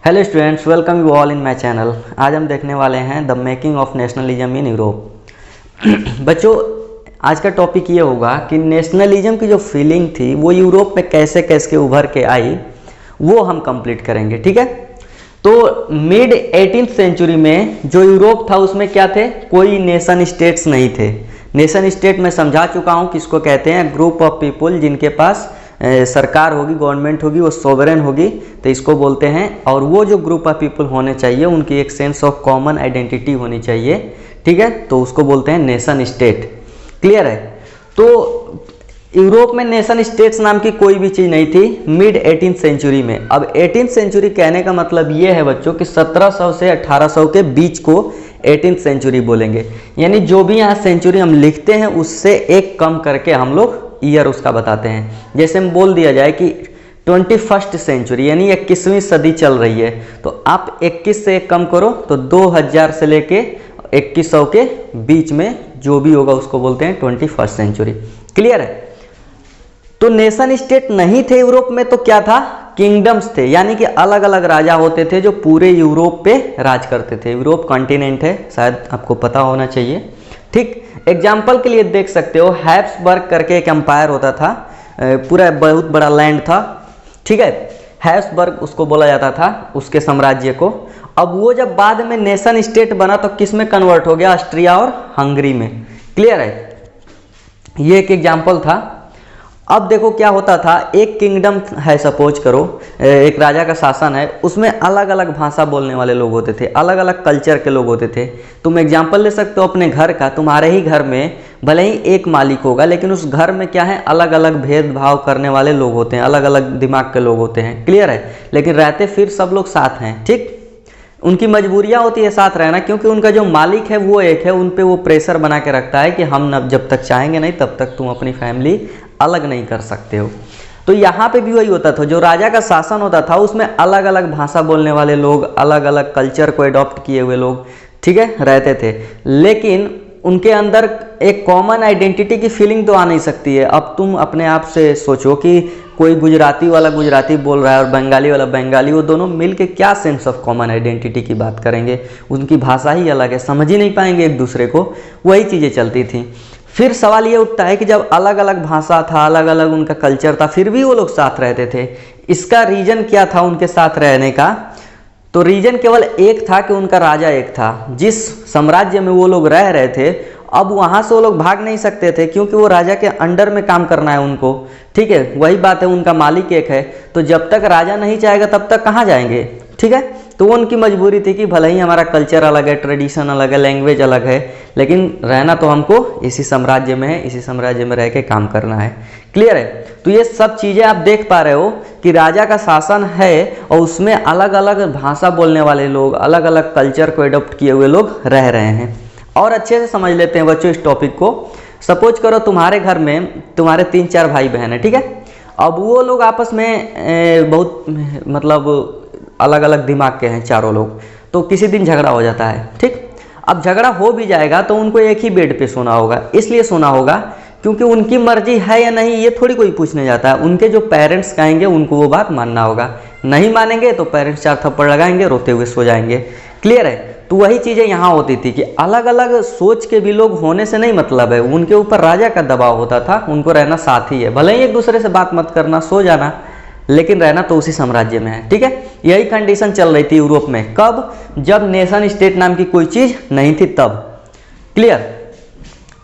Hello students, welcome you all in my channel. आज हम देखने वाले हैं the making of nationalism in Europe. बच्चों, आज का टॉपिक ये होगा कि नेशनलिज्म की जो फीलिंग थी वो यूरोप में कैसे कैसे उभर के आई, वो हम कंप्लीट करेंगे। ठीक है, तो मिड 18th सेंचुरी में जो यूरोप था उसमें क्या थे, कोई नेशन स्टेट्स नहीं थे। नेशन स्टेट मैं समझा चुका हूँ किसको कहते हैं, ग्रुप ऑफ पीपुल जिनके पास सरकार होगी, गवर्नमेंट होगी, वो सोवरेन होगी, तो इसको बोलते हैं। और वो जो ग्रुप ऑफ पीपल होने चाहिए उनकी एक सेंस ऑफ कॉमन आइडेंटिटी होनी चाहिए। ठीक है, तो उसको बोलते हैं नेशन स्टेट। क्लियर है? तो यूरोप में नेशन स्टेट्स नाम की कोई भी चीज़ नहीं थी मिड 18th सेंचुरी में। अब 18th सेंचुरी कहने का मतलब ये है बच्चों कि 1700 से 1800 के बीच को 18th सेंचुरी बोलेंगे। यानी जो भी यहाँ सेंचुरी हम लिखते हैं उससे एक कम करके हम लोग ईयर उसका बताते हैं। जैसे हम बोल दिया जाए कि 21st सेंचुरी यानी 21वीं सदी चल रही है, तो आप 21 से एक कम करो तो 2000 से लेके 2100 के बीच में जो भी होगा उसको बोलते हैं 21st सेंचुरी। क्लियर है? तो नेशन स्टेट नहीं थे यूरोप में, तो क्या था, किंगडम्स थे। यानी कि अलग अलग राजा होते थे जो पूरे यूरोप पे राज करते थे। यूरोप कॉन्टिनेंट है, शायद आपको पता होना चाहिए। ठीक, एग्जाम्पल के लिए देख सकते हो, हैब्सबर्ग करके एक एम्पायर होता था, पूरा बहुत बड़ा लैंड था। ठीक है, हैब्सबर्ग उसको बोला जाता था, उसके साम्राज्य को। अब वो जब बाद में नेशन स्टेट बना तो किस में कन्वर्ट हो गया, ऑस्ट्रिया और हंगरी में। क्लियर है? ये एक एग्जाम्पल था। अब देखो क्या होता था, एक किंगडम है, सपोज करो एक राजा का शासन है, उसमें अलग अलग भाषा बोलने वाले लोग होते थे, अलग अलग कल्चर के लोग होते थे। तुम एग्जांपल ले सकते हो अपने घर का, तुम्हारे ही घर में भले ही एक मालिक होगा लेकिन उस घर में क्या है, अलग अलग भेदभाव करने वाले लोग होते हैं, अलग अलग दिमाग के लोग होते हैं। क्लियर है? लेकिन रहते फिर सब लोग साथ हैं। ठीक, उनकी मजबूरियाँ होती है साथ रहना, क्योंकि उनका जो मालिक है वो एक है, उन पे वो प्रेशर बना के रखता है कि हम जब तक चाहेंगे नहीं तब तक तुम अपनी फैमिली अलग नहीं कर सकते हो। तो यहाँ पे भी वही होता था, जो राजा का शासन होता था उसमें अलग अलग भाषा बोलने वाले लोग, अलग अलग कल्चर को अडॉप्ट किए हुए लोग, ठीक है, रहते थे। लेकिन उनके अंदर एक कॉमन आइडेंटिटी की फीलिंग तो आ नहीं सकती है। अब तुम अपने आप से सोचो कि कोई गुजराती वाला गुजराती बोल रहा है और बंगाली वाला बंगाली, वो दोनों मिल के क्या सेंस ऑफ कॉमन आइडेंटिटी की बात करेंगे। उनकी भाषा ही अलग है, समझ ही नहीं पाएंगे एक दूसरे को। वही चीज़ें चलती थी। फिर सवाल ये उठता है कि जब अलग अलग भाषा था, अलग अलग उनका कल्चर था, फिर भी वो लोग साथ रहते थे। इसका रीजन क्या था उनके साथ रहने का? तो रीजन केवल एक था कि उनका राजा एक था। जिस साम्राज्य में वो लोग रह रहे थे, अब वहाँ से वो लोग भाग नहीं सकते थे, क्योंकि वो राजा के अंडर में काम करना है उनको। ठीक है, वही बात है, उनका मालिक एक है, तो जब तक राजा नहीं चाहेगा तब तक कहाँ जाएंगे। ठीक है, तो वो उनकी मजबूरी थी कि भले ही हमारा कल्चर अलग है, ट्रेडिशन अलग है, लैंग्वेज अलग है, लेकिन रहना तो हमको इसी साम्राज्य में है, इसी साम्राज्य में रह के काम करना है। क्लियर है? तो ये सब चीज़ें आप देख पा रहे हो कि राजा का शासन है और उसमें अलग अलग भाषा बोलने वाले लोग, अलग अलग कल्चर को एडॉप्ट किए हुए लोग रह रहे हैं। और अच्छे से समझ लेते हैं बच्चों इस टॉपिक को। सपोज करो तुम्हारे घर में तुम्हारे 3-4 भाई बहन है। ठीक है, अब वो लोग आपस में बहुत मतलब अलग अलग दिमाग के हैं चारों लोग, तो किसी दिन झगड़ा हो जाता है। ठीक, अब झगड़ा हो भी जाएगा तो उनको एक ही बेड पे सोना होगा। इसलिए सोना होगा क्योंकि उनकी मर्जी है या नहीं ये थोड़ी कोई पूछने जाता है। उनके जो पेरेंट्स कहेंगे उनको वो बात मानना होगा। नहीं मानेंगे तो पेरेंट्स 4 थप्पड़ लगाएंगे, रोते हुए सो जाएंगे। क्लियर है? तो वही चीज़ें यहाँ होती थी कि अलग अलग सोच के भी लोग होने से नहीं मतलब है, उनके ऊपर राजा का दबाव होता था, उनको रहना साथ ही है। भले ही एक दूसरे से बात मत करना, सो जाना, लेकिन रहना तो उसी साम्राज्य में है। ठीक है, यही कंडीशन चल रही थी यूरोप में। कब? जब नेशन स्टेट नाम की कोई चीज़ नहीं थी तब। क्लियर?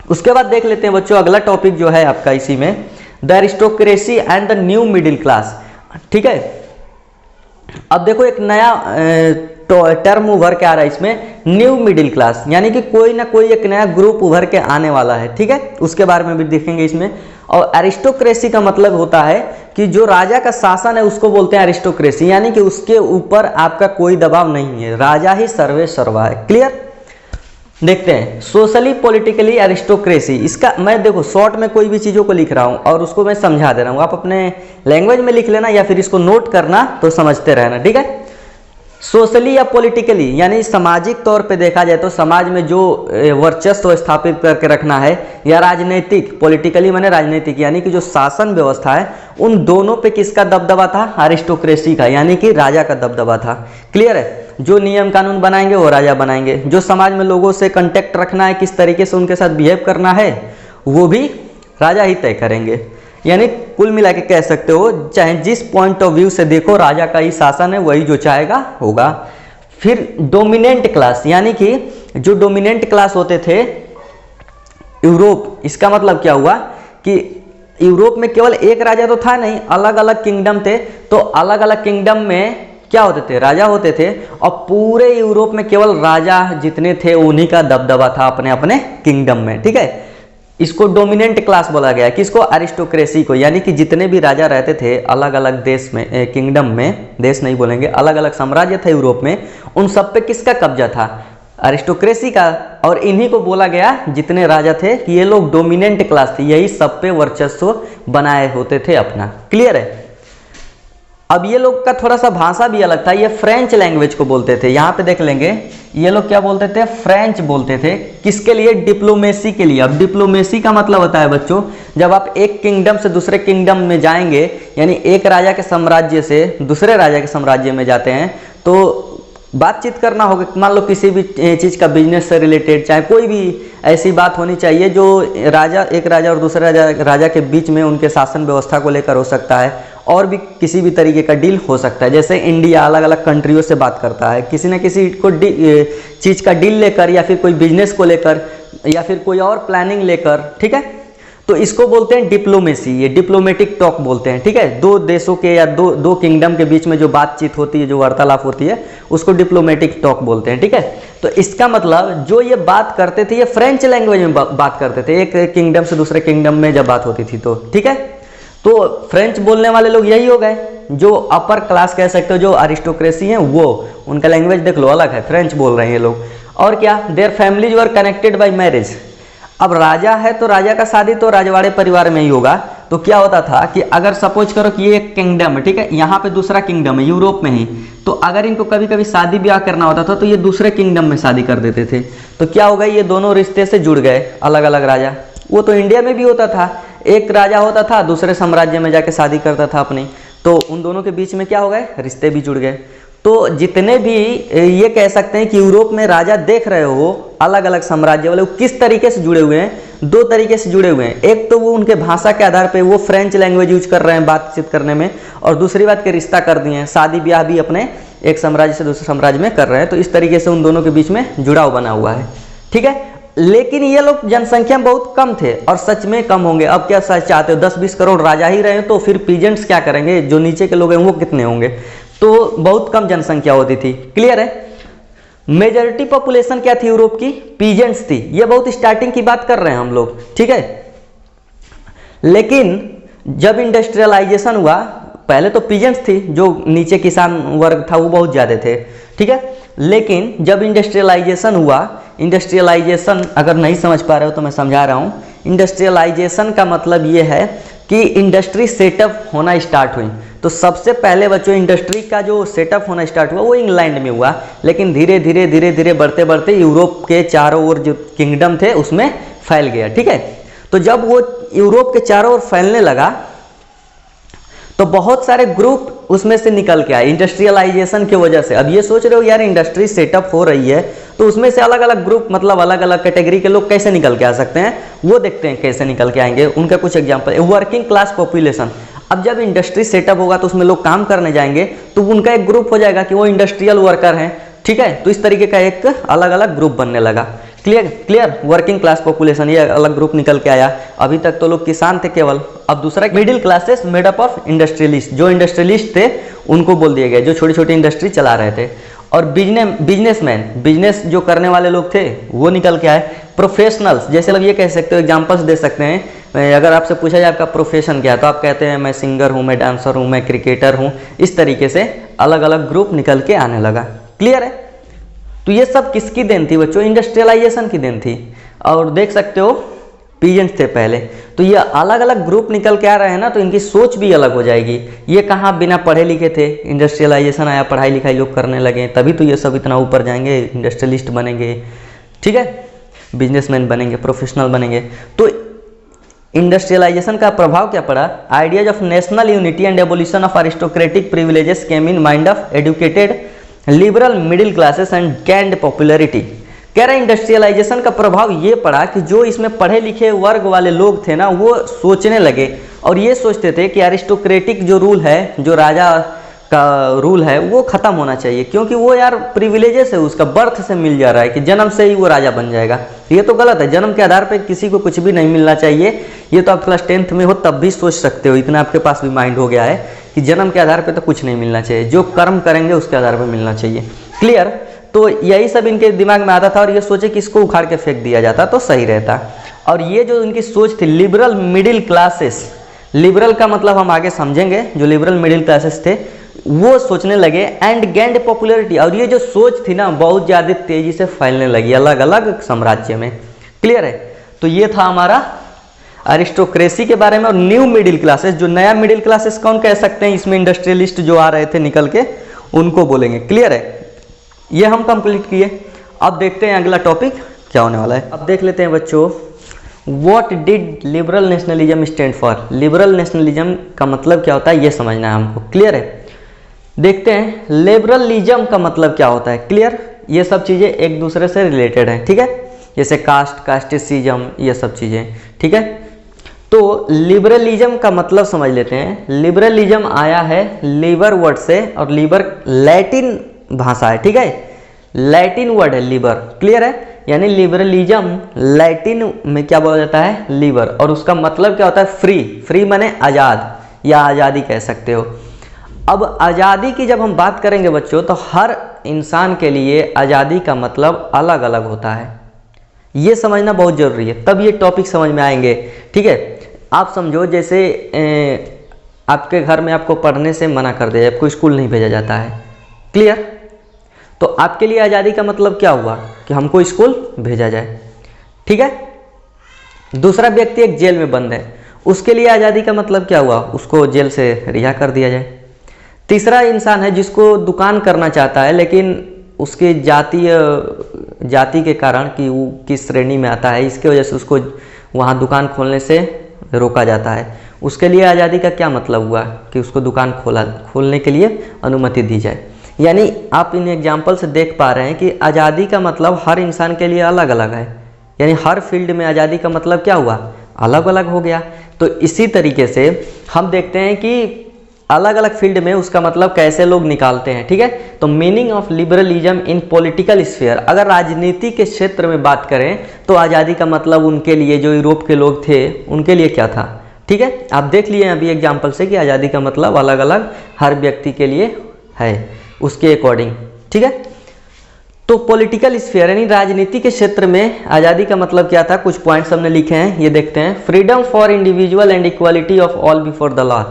उसके बाद देख लेते हैं बच्चों अगला टॉपिक जो है आपका इसी में, the aristocracy and the new middle class. ठीक है, अब देखो एक नया टर्म उभर के आ रहा है इसमें, न्यू मिडिल क्लास, यानी कि कोई ना कोई एक नया ग्रुप उभर के आने वाला है। ठीक है, उसके बारे में भी देखेंगे इसमें। और एरिस्टोक्रेसी का मतलब होता है कि जो राजा का शासन है उसको बोलते हैं एरिस्टोक्रेसी, यानी कि उसके ऊपर आपका कोई दबाव नहीं है, राजा ही सर्वे सर्वा है। क्लियर? देखते हैं सोशली पॉलिटिकली एरिस्टोक्रेसी। इसका मैं देखो शॉर्ट में कोई भी चीज़ों को लिख रहा हूँ और उसको मैं समझा दे रहा हूँ, आप अपने लैंग्वेज में लिख लेना या फिर इसको नोट करना तो समझते रहना। ठीक है, सोशली या पॉलिटिकली, यानी सामाजिक तौर पे देखा जाए तो समाज में जो वर्चस्व स्थापित करके रखना है, या राजनीतिक, पॉलिटिकली माने राजनीतिक, यानी कि जो शासन व्यवस्था है, उन दोनों पे किसका दबदबा था? अरिस्टोक्रेसी का, यानी कि राजा का दबदबा था। क्लियर है? जो नियम कानून बनाएंगे वो राजा बनाएंगे, जो समाज में लोगों से कांटेक्ट रखना है, किस तरीके से उनके साथ बिहेव करना है, वो भी राजा ही तय करेंगे। यानी कुल मिला के कह सकते हो, चाहे जिस पॉइंट ऑफ व्यू से देखो, राजा का ही शासन है, वही जो चाहेगा होगा। फिर डोमिनेंट क्लास, यानी कि जो डोमिनेंट क्लास होते थे यूरोप, इसका मतलब क्या हुआ कि यूरोप में केवल एक राजा तो था नहीं, अलग अलग किंगडम थे। तो अलग अलग किंगडम में क्या होते थे? राजा होते थे, और पूरे यूरोप में केवल राजा जितने थे उन्हीं का दबदबा था अपने अपने किंगडम में। ठीक है, इसको डोमिनेंट क्लास बोला गया। किसको? अरिस्टोक्रेसी को, यानी कि जितने भी राजा रहते थे अलग अलग देश में, किंगडम में, देश नहीं बोलेंगे, अलग अलग साम्राज्य थे यूरोप में, उन सब पे किसका कब्जा था? अरिस्टोक्रेसी का। और इन्हीं को बोला गया, जितने राजा थे, कि ये लोग डोमिनेंट क्लास थी, यही सब पे वर्चस्व बनाए होते थे अपना। क्लियर है? अब ये लोग का थोड़ा सा भाषा भी अलग था, ये फ्रेंच लैंग्वेज को बोलते थे। यहाँ पे देख लेंगे, ये लोग क्या बोलते थे? फ्रेंच बोलते थे। किसके लिए? डिप्लोमेसी के लिए। अब डिप्लोमेसी का मतलब होता है बच्चों, जब आप एक किंगडम से दूसरे किंगडम में जाएंगे, यानी एक राजा के साम्राज्य से दूसरे राजा के साम्राज्य में जाते हैं, तो बातचीत करना होगा। मान लो किसी भी चीज़ का बिजनेस से रिलेटेड, चाहे कोई भी ऐसी बात होनी चाहिए जो राजा, एक राजा और दूसरे राजा के बीच में उनके शासन व्यवस्था को लेकर हो सकता है, और भी किसी भी तरीके का डील हो सकता है। जैसे इंडिया अलग अलग कंट्रियों से बात करता है, किसी न किसी को चीज़ का डील लेकर, या फिर कोई बिजनेस को लेकर, या फिर कोई और प्लानिंग लेकर। ठीक है, तो इसको बोलते हैं डिप्लोमेसी, ये डिप्लोमेटिक टॉक बोलते हैं। ठीक है, दो देशों के या दो किंगडम के बीच में जो बातचीत होती है, जो वार्तालाप होती है, उसको डिप्लोमेटिक टॉक बोलते हैं। ठीक है, तो इसका मतलब जो ये बात करते थे, ये फ्रेंच लैंग्वेज में बात करते थे, एक किंगडम से दूसरे किंगडम में जब बात होती थी तो। ठीक है, तो फ्रेंच बोलने वाले लोग यही हो गए, जो अपर क्लास कह सकते हो, जो अरिस्टोक्रेसी है, वो उनका लैंग्वेज देख लो अलग है, फ्रेंच बोल रहे हैं ये लोग। और क्या? Their families were connected by marriage. अब राजा है तो राजा का शादी तो राजवाड़े परिवार में ही होगा। तो क्या होता था कि अगर सपोज करो कि ये एक किंगडम है, ठीक है, यहाँ पे दूसरा किंगडम है यूरोप में ही, तो अगर इनको कभी कभी शादी ब्याह करना होता था तो ये दूसरे किंगडम में शादी कर देते थे। तो क्या होगा? ये दोनों रिश्ते से जुड़ गए, अलग अलग राजा। वो तो इंडिया में भी होता था, एक राजा होता था, दूसरे साम्राज्य में जाके शादी करता था अपनी, तो उन दोनों के बीच में क्या हो गए? रिश्ते भी जुड़ गए। तो जितने भी ये कह सकते हैं कि यूरोप में राजा देख रहे हो, अलग अलग साम्राज्य वाले, वो किस तरीके से जुड़े हुए हैं? दो तरीके से जुड़े हुए हैं। एक तो वो उनके भाषा के आधार पे वो फ्रेंच लैंग्वेज यूज कर रहे हैं बातचीत करने में, और दूसरी बात के रिश्ता कर दिए हैं, शादी ब्याह भी अपने एक साम्राज्य से दूसरे साम्राज्य में कर रहे हैं। तो इस तरीके से उन दोनों के बीच में जुड़ाव बना हुआ है। ठीक है, लेकिन ये लोग जनसंख्या में बहुत कम थे, और सच में कम होंगे। अब क्या सच चाहते हो? 10-20 करोड़ राजा ही रहे तो फिर पीजेंट्स क्या करेंगे? जो नीचे के लोग हैं वो कितने होंगे? तो बहुत कम जनसंख्या होती थी। क्लियर है? मेजॉरिटी पॉपुलेशन क्या थी यूरोप की? पीजेंट्स थी। ये बहुत स्टार्टिंग की बात कर रहे हैं हम लोग। ठीक है, लेकिन जब इंडस्ट्रियलाइजेशन हुआ, पहले तो पीजेंट्स थी, जो नीचे किसान वर्ग था वो बहुत ज़्यादा थे। ठीक है, लेकिन जब इंडस्ट्रियलाइजेशन हुआ, इंडस्ट्रियलाइजेशन अगर नहीं समझ पा रहे हो तो मैं समझा रहा हूँ। इंडस्ट्रियलाइजेशन का मतलब ये है कि इंडस्ट्री सेटअप होना स्टार्ट हुई। तो सबसे पहले बच्चों इंडस्ट्री का जो सेटअप होना स्टार्ट हुआ वो इंग्लैंड में हुआ, लेकिन धीरे धीरे धीरे धीरे बढ़ते बढ़ते यूरोप के चारों ओर जो किंगडम थे उसमें फैल गया। ठीक है, तो जब वो यूरोप के चारों ओर फैलने लगा तो बहुत सारे ग्रुप उसमें से निकल के आए इंडस्ट्रियलाइजेशन की वजह से। अब ये सोच रहे हो यार इंडस्ट्री सेटअप हो रही है तो उसमें से अलग अलग ग्रुप, मतलब अलग अलग कैटेगरी के लोग कैसे निकल के आ सकते हैं, वो देखते हैं कैसे निकल के आएंगे। उनका कुछ एग्जांपल है, वर्किंग क्लास पॉपुलेशन। अब जब इंडस्ट्री सेटअप होगा तो उसमें लोग काम करने जाएंगे तो उनका एक ग्रुप हो जाएगा कि वो इंडस्ट्रियल वर्कर हैं। ठीक है, तो इस तरीके का एक अलग अलग ग्रुप बनने लगा। क्लियर, वर्किंग क्लास पॉपुलेशन, ये अलग ग्रुप निकल के आया। अभी तक तो लोग किसान थे केवल। अब दूसरा middle classes made up of industrialist, जो इंडस्ट्रियलिस्ट थे उनको बोल दिया गया, जो छोटी छोटी इंडस्ट्री चला रहे थे। और बिजनेसमैन, बिजनेस जो करने वाले लोग थे वो निकल के आए। प्रोफेशनल्स, जैसे लोग ये कह सकते हो, एग्जाम्पल्स दे सकते हैं। अगर आपसे पूछा जाए आपका प्रोफेशन क्या है तो आप कहते हैं मैं सिंगर हूँ, मैं डांसर हूँ, मैं क्रिकेटर हूँ। इस तरीके से अलग अलग ग्रुप निकल के आने लगा। क्लियर है? तो ये सब किसकी देन थी बच्चों? इंडस्ट्रियलाइजेशन की देन थी। और देख सकते हो पीजेंट्स थे पहले। तो ये अलग अलग ग्रुप निकल के आ रहे हैं ना, तो इनकी सोच भी अलग हो जाएगी। ये कहाँ बिना पढ़े लिखे थे, इंडस्ट्रियलाइजेशन आया, पढ़ाई लिखाई लोग करने लगे, तभी तो ये सब इतना ऊपर जाएंगे, इंडस्ट्रियलिस्ट बनेंगे, ठीक है, बिजनेसमैन बनेंगे, प्रोफेशनल बनेंगे। तो इंडस्ट्रियलाइजेशन का प्रभाव क्या पड़ा? Ideas of national unity and abolition of aristocratic privileges came in mind of educated liberal middle classes and gained popularity. कह रहे इंडस्ट्रियलाइजेशन का प्रभाव ये पड़ा कि जो इसमें पढ़े लिखे वर्ग वाले लोग थे ना, वो सोचने लगे और ये सोचते थे कि अरिस्टोक्रेटिक जो रूल है, जो राजा का रूल है, वो ख़त्म होना चाहिए, क्योंकि वो यार प्रिविलेजेस है, उसका बर्थ से मिल जा रहा है कि जन्म से ही वो राजा बन जाएगा। ये तो गलत है, जन्म के आधार पर किसी को कुछ भी नहीं मिलना चाहिए। ये तो आप क्लास 10th में हो तब भी सोच सकते हो, इतना आपके पास भी माइंड हो गया है कि जन्म के आधार पर तो कुछ नहीं मिलना चाहिए, जो कर्म करेंगे उसके आधार पर मिलना चाहिए। क्लियर? तो यही सब इनके दिमाग में आता था और ये सोचे कि इसको उखाड़ के फेंक दिया जाता तो सही रहता। और ये जो इनकी सोच थी लिबरल मिडिल क्लासेस, लिबरल का मतलब हम आगे समझेंगे, जो लिबरल मिडिल क्लासेस थे वो सोचने लगे एंड गेंड पॉपुलरिटी, और ये जो सोच थी ना बहुत ज़्यादा तेजी से फैलने लगी अलग अलग साम्राज्य में। क्लियर है? तो ये था हमारा अरिस्टोक्रेसी के बारे में। और न्यू मिडिल क्लासेस, जो नया मिडिल क्लासेस कौन कह सकते हैं, इसमें इंडस्ट्रियलिस्ट जो आ रहे थे निकल के, उनको बोलेंगे। क्लियर है? ये हम कंप्लीट किए। अब देखते हैं अगला टॉपिक क्या होने वाला है। अब देख लेते हैं बच्चों, what did liberal nationalism stand for. Liberal nationalism का मतलब क्या होता है ये समझना है हमको। क्लियर है? देखते हैं लिबरलिज्म का मतलब क्या होता है। क्लियर? ये सब चीज़ें एक दूसरे से रिलेटेड हैं, ठीक है, जैसे कास्ट, कास्टिसिज्म, ये सब चीज़ें, ठीक है। तो लिबरलिज्म का मतलब समझ लेते हैं। लिबरलिज्म आया है लीबर वर्ड से, और लीबर लैटिन भाषा है, ठीक है, लैटिन वर्ड है लीबर। क्लियर है? यानी लिबरलिज्म लैटिन में क्या बोला जाता है, लीबर, और उसका मतलब क्या होता है, फ्री। फ्री माने आज़ाद या आज़ादी कह सकते हो। अब आज़ादी की जब हम बात करेंगे बच्चों, तो हर इंसान के लिए आज़ादी का मतलब अलग अलग होता है, ये समझना बहुत ज़रूरी है, तब ये टॉपिक समझ में आएंगे। ठीक है? आप समझो जैसे आपके घर में आपको पढ़ने से मना कर दिया, आपको स्कूल नहीं भेजा जाता है। क्लियर? तो आपके लिए आज़ादी का मतलब क्या हुआ कि हमको स्कूल भेजा जाए। ठीक है? दूसरा व्यक्ति एक जेल में बंद है, उसके लिए आज़ादी का मतलब क्या हुआ, उसको जेल से रिहा कर दिया जाए। तीसरा इंसान है जिसको दुकान करना चाहता है, लेकिन उसके जाति के कारण कि वो किस श्रेणी में आता है, इसके वजह से उसको वहाँ दुकान खोलने से रोका जाता है। उसके लिए आज़ादी का क्या मतलब हुआ कि उसको दुकान खोलने के लिए अनुमति दी जाए। यानी आप इन एग्जाम्पल से देख पा रहे हैं कि आज़ादी का मतलब हर इंसान के लिए अलग अलग है, यानी हर फील्ड में आज़ादी का मतलब क्या हुआ, अलग अलग हो गया। तो इसी तरीके से हम देखते हैं कि अलग अलग फील्ड में उसका मतलब कैसे लोग निकालते हैं। ठीक है? तो meaning of liberalism in political sphere, अगर राजनीति के क्षेत्र में बात करें तो आज़ादी का मतलब उनके लिए, जो यूरोप के लोग थे उनके लिए क्या था। ठीक है? आप देख लिए अभी एग्जाम्पल से कि आज़ादी का मतलब अलग अलग हर व्यक्ति के लिए है, उसके अकॉर्डिंग। ठीक है? तो पॉलिटिकल स्फीयर यानी राजनीति के क्षेत्र में आज़ादी का मतलब क्या था, कुछ पॉइंट्स हमने लिखे हैं, ये देखते हैं। Freedom for individual and equality of all before the law.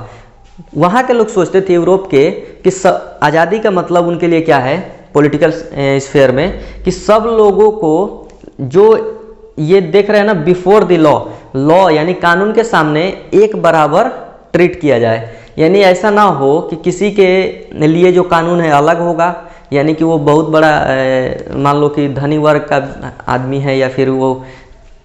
वहाँ के लोग सोचते थे यूरोप के कि आज़ादी का मतलब उनके लिए क्या है पॉलिटिकल स्फीयर में, कि सब लोगों को जो ये देख रहे हैं ना बिफोर द लॉ, लॉ यानी कानून के सामने एक बराबर ट्रीट किया जाए। यानी ऐसा ना हो कि किसी के लिए जो कानून है अलग होगा, यानी कि वो बहुत बड़ा मान लो कि धनी वर्ग का आदमी है, या फिर वो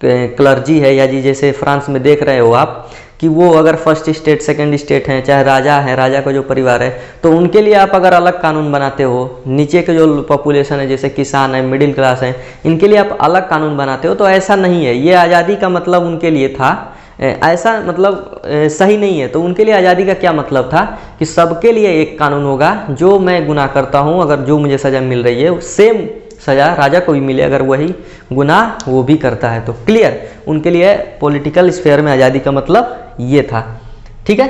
क्लर्जी है, या जी जैसे फ्रांस में देख रहे हो आप कि वो अगर फर्स्ट स्टेट सेकंड स्टेट हैं, चाहे राजा है, राजा का जो परिवार है, तो उनके लिए आप अगर अलग कानून बनाते हो, नीचे के जो पॉपुलेशन है जैसे किसान है, मिडिल क्लास है, इनके लिए आप अलग कानून बनाते हो, तो ऐसा नहीं है। ये आज़ादी का मतलब उनके लिए था, ऐसा मतलब सही नहीं है। तो उनके लिए आज़ादी का क्या मतलब था कि सबके लिए एक कानून होगा, जो मैं गुनाह करता हूँ, अगर जो मुझे सज़ा मिल रही है सेम सज़ा राजा को भी मिले अगर वही गुनाह वो भी करता है। तो क्लियर? उनके लिए पॉलिटिकल स्फीयर में आज़ादी का मतलब ये था। ठीक है?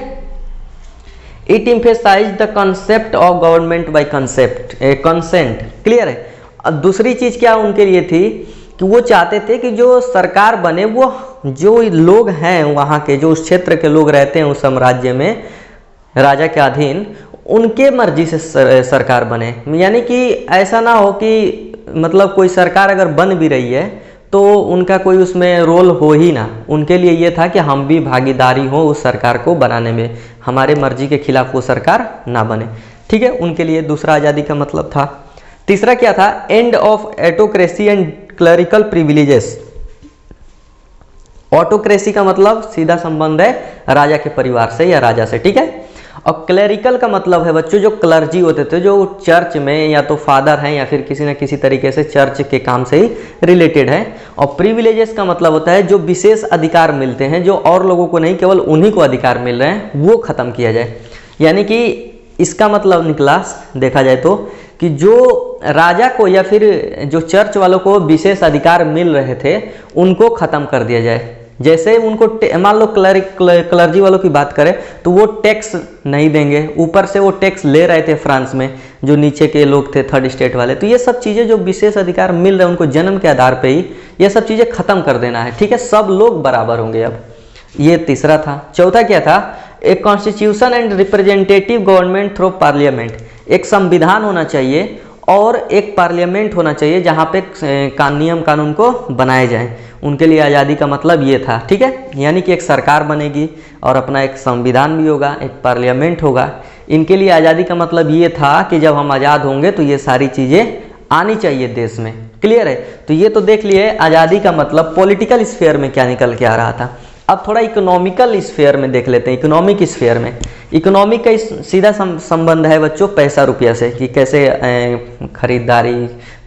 It emphasise the concept of government by consent. Clear है? अब दूसरी चीज़ क्या उनके लिए थी कि वो चाहते थे कि जो सरकार बने वो जो लोग हैं वहाँ के, जो उस क्षेत्र के लोग रहते हैं उस साम्राज्य में राजा के अधीन, उनके मर्जी से सरकार बने। यानी कि ऐसा ना हो कि मतलब कोई सरकार अगर बन भी रही है तो उनका कोई उसमें रोल हो ही ना। उनके लिए ये था कि हम भी भागीदारी हो उस सरकार को बनाने में, हमारे मर्जी के खिलाफ वो सरकार ना बने। ठीक है, उनके लिए दूसरा आज़ादी का मतलब था। तीसरा क्या था? End of autocracy and clerical privileges. Autocracy का मतलब सीधा संबंध है राजा के परिवार से या राजा से। ठीक है, और क्लरिकल का मतलब है बच्चों जो क्लर्जी होते थे, जो चर्च में या तो फादर हैं या फिर किसी न किसी तरीके से चर्च के काम से ही रिलेटेड है। और प्रिविलेजेस का मतलब होता है जो विशेष अधिकार मिलते हैं, जो और लोगों को नहीं, केवल उन्हीं को अधिकार मिल रहे हैं, वो खत्म किया जाए। यानी कि इसका मतलब निकला, देखा जाए तो, कि जो राजा को या फिर जो चर्च वालों को विशेष अधिकार मिल रहे थे उनको खत्म कर दिया जाए। जैसे उनको मान लो क्लर्जी वालों की बात करें तो वो टैक्स नहीं देंगे, ऊपर से वो टैक्स ले रहे थे फ्रांस में, जो नीचे के लोग थे थर्ड स्टेट वाले। तो ये सब चीज़ें जो विशेष अधिकार मिल रहे हैं उनको जन्म के आधार पे ही, ये सब चीज़ें खत्म कर देना है। ठीक है, सब लोग बराबर होंगे अब। ये तीसरा था। चौथा क्या था? एक constitution and representative government through parliament. एक संविधान होना चाहिए और एक पार्लियामेंट होना चाहिए जहाँ पे नियम कानून को बनाए जाएं। उनके लिए आज़ादी का मतलब ये था। ठीक है, यानी कि एक सरकार बनेगी और अपना एक संविधान भी होगा, एक पार्लियामेंट होगा। इनके लिए आज़ादी का मतलब ये था कि जब हम आज़ाद होंगे तो ये सारी चीज़ें आनी चाहिए देश में। क्लियर है? तो ये तो देख लिए आज़ादी का मतलब पॉलिटिकल स्फीयर में क्या निकल के आ रहा था। अब थोड़ा इकोनॉमिकल स्फीयर में देख लेते हैं। इकोनॉमिक स्फीयर में, इकोनॉमिक का सीधा संबंध है बच्चों पैसा रुपया से, कि कैसे खरीदारी,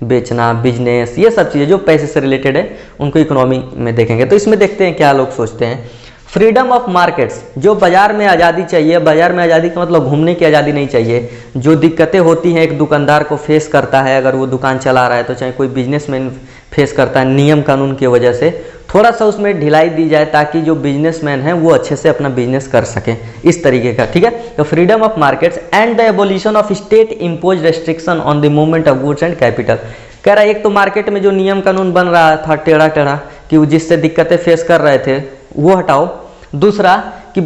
बेचना, बिजनेस, ये सब चीज़ें जो पैसे से रिलेटेड है उनको इकोनॉमी में देखेंगे। तो इसमें देखते हैं क्या लोग सोचते हैं। फ्रीडम ऑफ मार्केट्स, जो बाजार में आज़ादी चाहिए। बाजार में आज़ादी का मतलब घूमने की आज़ादी नहीं चाहिए। जो दिक्कतें होती हैं एक दुकानदार को फेस करता है अगर वो दुकान चला रहा है, तो चाहे कोई बिजनेसमैन फेस करता है नियम कानून की वजह से, थोड़ा सा उसमें ढिलाई दी जाए ताकि जो बिजनेसमैन है वो अच्छे से अपना बिजनेस कर सके, इस तरीके का। ठीक है, तो freedom of markets and the abolition of state impose restriction on the movement of goods and capital. कह रहा है एक तो मार्केट में जो नियम कानून बन रहा था टेढ़ा टेढ़ा, कि जिससे दिक्कतें फेस कर रहे थे वो हटाओ। दूसरा कि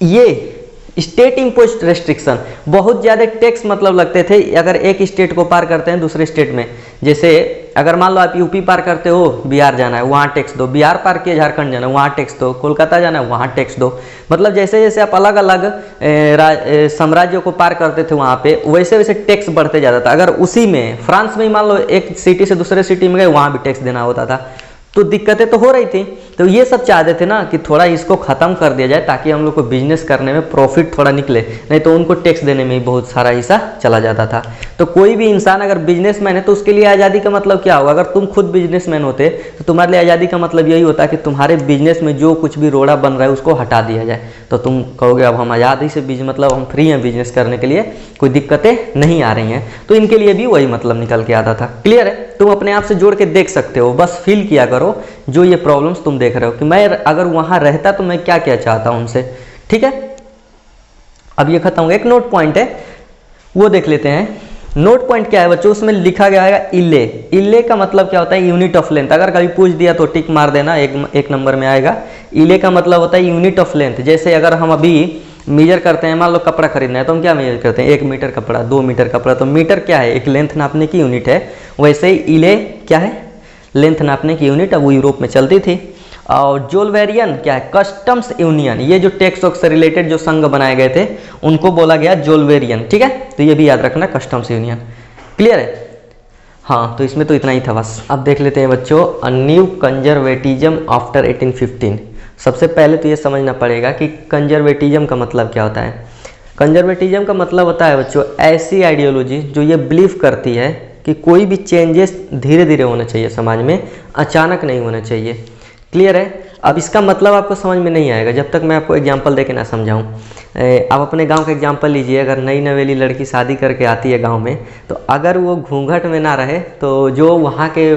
ये स्टेट इम्पोज रेस्ट्रिक्शन, बहुत ज़्यादा टैक्स मतलब लगते थे अगर एक स्टेट को पार करते हैं दूसरे स्टेट में। जैसे अगर मान लो आप यूपी पार करते हो, बिहार जाना है वहाँ टैक्स दो, बिहार पार किए झारखंड जाना है वहाँ टैक्स दो, कोलकाता जाना है वहाँ टैक्स दो। मतलब जैसे जैसे आप अलग अलग साम्राज्यों को पार करते थे वहाँ पे, वैसे वैसे टैक्स बढ़ते जाता था। अगर उसी में फ्रांस में ही मान लो एक सिटी से दूसरे सिटी में गए वहाँ भी टैक्स देना होता था, तो दिक्कतें तो हो रही थी। तो ये सब चाहते थे ना कि थोड़ा इसको ख़त्म कर दिया जाए ताकि हम लोग को बिजनेस करने में प्रॉफिट थोड़ा निकले, नहीं तो उनको टैक्स देने में ही बहुत सारा हिस्सा चला जाता था। तो कोई भी इंसान अगर बिजनेसमैन है तो उसके लिए आज़ादी का मतलब क्या होगा? अगर तुम खुद बिजनेसमैन होते तो तुम्हारे लिए आज़ादी का मतलब यही होता कि तुम्हारे बिजनेस में जो कुछ भी रोड़ा बन रहा है उसको हटा दिया जाए। तो तुम कहोगे अब हम आज़ादी से मतलब हम फ्री हैं बिजनेस करने के लिए, कोई दिक्कतें नहीं आ रही हैं। तो इनके लिए भी वही मतलब निकल के आता था। क्लियर है? तुम अपने आप से जोड़ के देख सकते हो, बस फील किया करो जो ये प्रॉब्लम्स तुम देख रहे हो कि मैं अगर वहाँ रहता तो मैं क्या क्या चाहता हूँ उनसे। ठीक है, अब ये खत्म हो गया। एक नोट पॉइंट है वो देख लेते हैं। नोट पॉइंट क्या है बच्चों? उसमें लिखा गया है इले। इले का मतलब क्या होता है? Unit of length. अगर कभी पूछ दिया तो टिक मार देना, एक नंबर में आएगा। इले का मतलब होता है यूनिट ऑफ लेंथ। जैसे अगर हम अभी मेजर करते हैं, मान लो कपड़ा खरीदना है तो हम क्या मेजर करते हैं? 1 मीटर कपड़ा, 2 मीटर कपड़ा। तो मीटर क्या है? एक लेंथ नापने की यूनिट है। वैसे ही इले क्या है? लेंथ नापने की यूनिट। अब वो यूरोप में चलती थी। और जोलवेरियन क्या है? Customs union. ये जो टैक्स वैक्स से रिलेटेड जो संघ बनाए गए थे उनको बोला गया जोलवेरियन। ठीक है, तो ये भी याद रखना, कस्टम्स यूनियन। क्लियर है? हाँ, तो इसमें तो इतना ही था बस। अब देख लेते हैं बच्चों अ न्यू कंजर्वेटिज्म आफ्टर 1815। सबसे पहले तो ये समझना पड़ेगा कि कंजर्वेटिज्म का मतलब क्या होता है। कंजर्वेटिज्म का मतलब होता है बच्चों ऐसी आइडियोलॉजी जो ये बिलीव करती है कि कोई भी चेंजेस धीरे धीरे होना चाहिए समाज में, अचानक नहीं होना चाहिए। क्लियर है? अब इसका मतलब आपको समझ में नहीं आएगा जब तक मैं आपको एग्जांपल देके ना समझाऊं। आप अपने गांव का एग्जांपल लीजिए। अगर नई नवेली लड़की शादी करके आती है गांव में, तो अगर वो घूंघट में ना रहे तो जो वहाँ के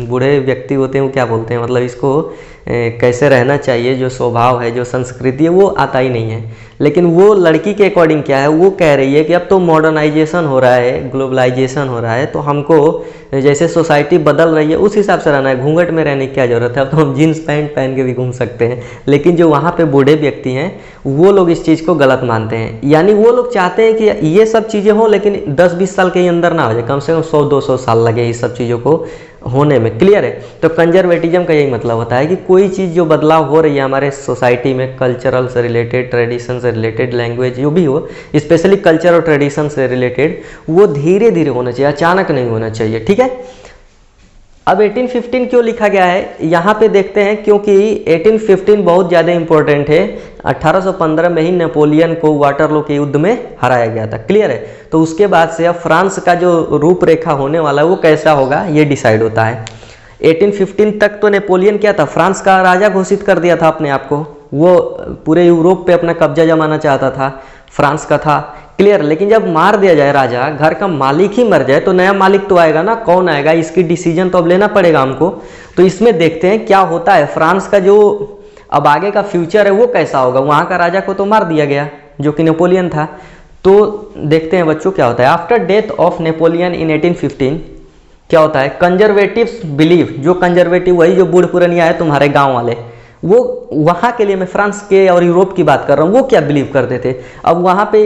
बूढ़े व्यक्ति होते हैं वो क्या बोलते हैं, मतलब इसको कैसे रहना चाहिए, जो स्वभाव है, जो संस्कृति है, वो आता ही नहीं है। लेकिन वो लड़की के अकॉर्डिंग क्या है, वो कह रही है कि अब तो मॉडर्नाइजेशन हो रहा है, ग्लोबलाइजेशन हो रहा है, तो हमको जैसे सोसाइटी बदल रही है उस हिसाब से रहना है। घूंघट में रहने की क्या ज़रूरत है, अब तो हम जीन्स पैंट पहन के भी घूम सकते हैं। लेकिन जो वहाँ पे बूढ़े व्यक्ति हैं वो लोग इस चीज़ को गलत मानते हैं। यानी वो लोग चाहते हैं कि ये सब चीज़ें हों लेकिन 10-20 साल के अंदर ना हो जाए, कम से कम 100-200 साल लगे इस सब चीज़ों को होने में। क्लियर है? तो कंजर्वेटिज्म का यही मतलब होता है कि कोई चीज़ जो बदलाव हो रही है हमारे सोसाइटी में, कल्चरल से रिलेटेड, ट्रेडिशन से रिलेटेड, लैंग्वेज जो भी हो, स्पेशली कल्चर और ट्रेडिशन से रिलेटेड, वो धीरे धीरे होना चाहिए, अचानक नहीं होना चाहिए। ठीक है? अब 1815 क्यों लिखा गया है यहाँ पे देखते हैं, क्योंकि 1815 बहुत ज़्यादा इंपॉर्टेंट है। 1815 में ही नेपोलियन को वाटरलू के युद्ध में हराया गया था। क्लियर है? तो उसके बाद से अब फ्रांस का जो रूपरेखा होने वाला है वो कैसा होगा ये डिसाइड होता है। 1815 तक तो नेपोलियन क्या था, फ्रांस का राजा घोषित कर दिया था अपने आप को, वो पूरे यूरोप पे अपना कब्जा जमाना चाहता था, फ्रांस का था। क्लियर? लेकिन जब मार दिया जाए राजा, घर का मालिक ही मर जाए, तो नया मालिक तो आएगा ना, कौन आएगा, इसकी डिसीजन तो अब लेना पड़ेगा हमको। तो इसमें देखते हैं क्या होता है, फ्रांस का जो अब आगे का फ्यूचर है वो कैसा होगा। वहाँ का राजा को तो मार दिया गया जो कि नेपोलियन था। तो देखते हैं बच्चों क्या होता है। आफ्टर डेथ ऑफ नेपोलियन इन 1815 क्या होता है, कंजर्वेटिव्स बिलीव, जो कंजर्वेटिव वही जो बूढ़ पुरानिया है तुम्हारे गाँव वाले, वो वहाँ के लिए, मैं फ्रांस के और यूरोप की बात कर रहा हूँ, वो क्या बिलीव करते थे। अब वहाँ पे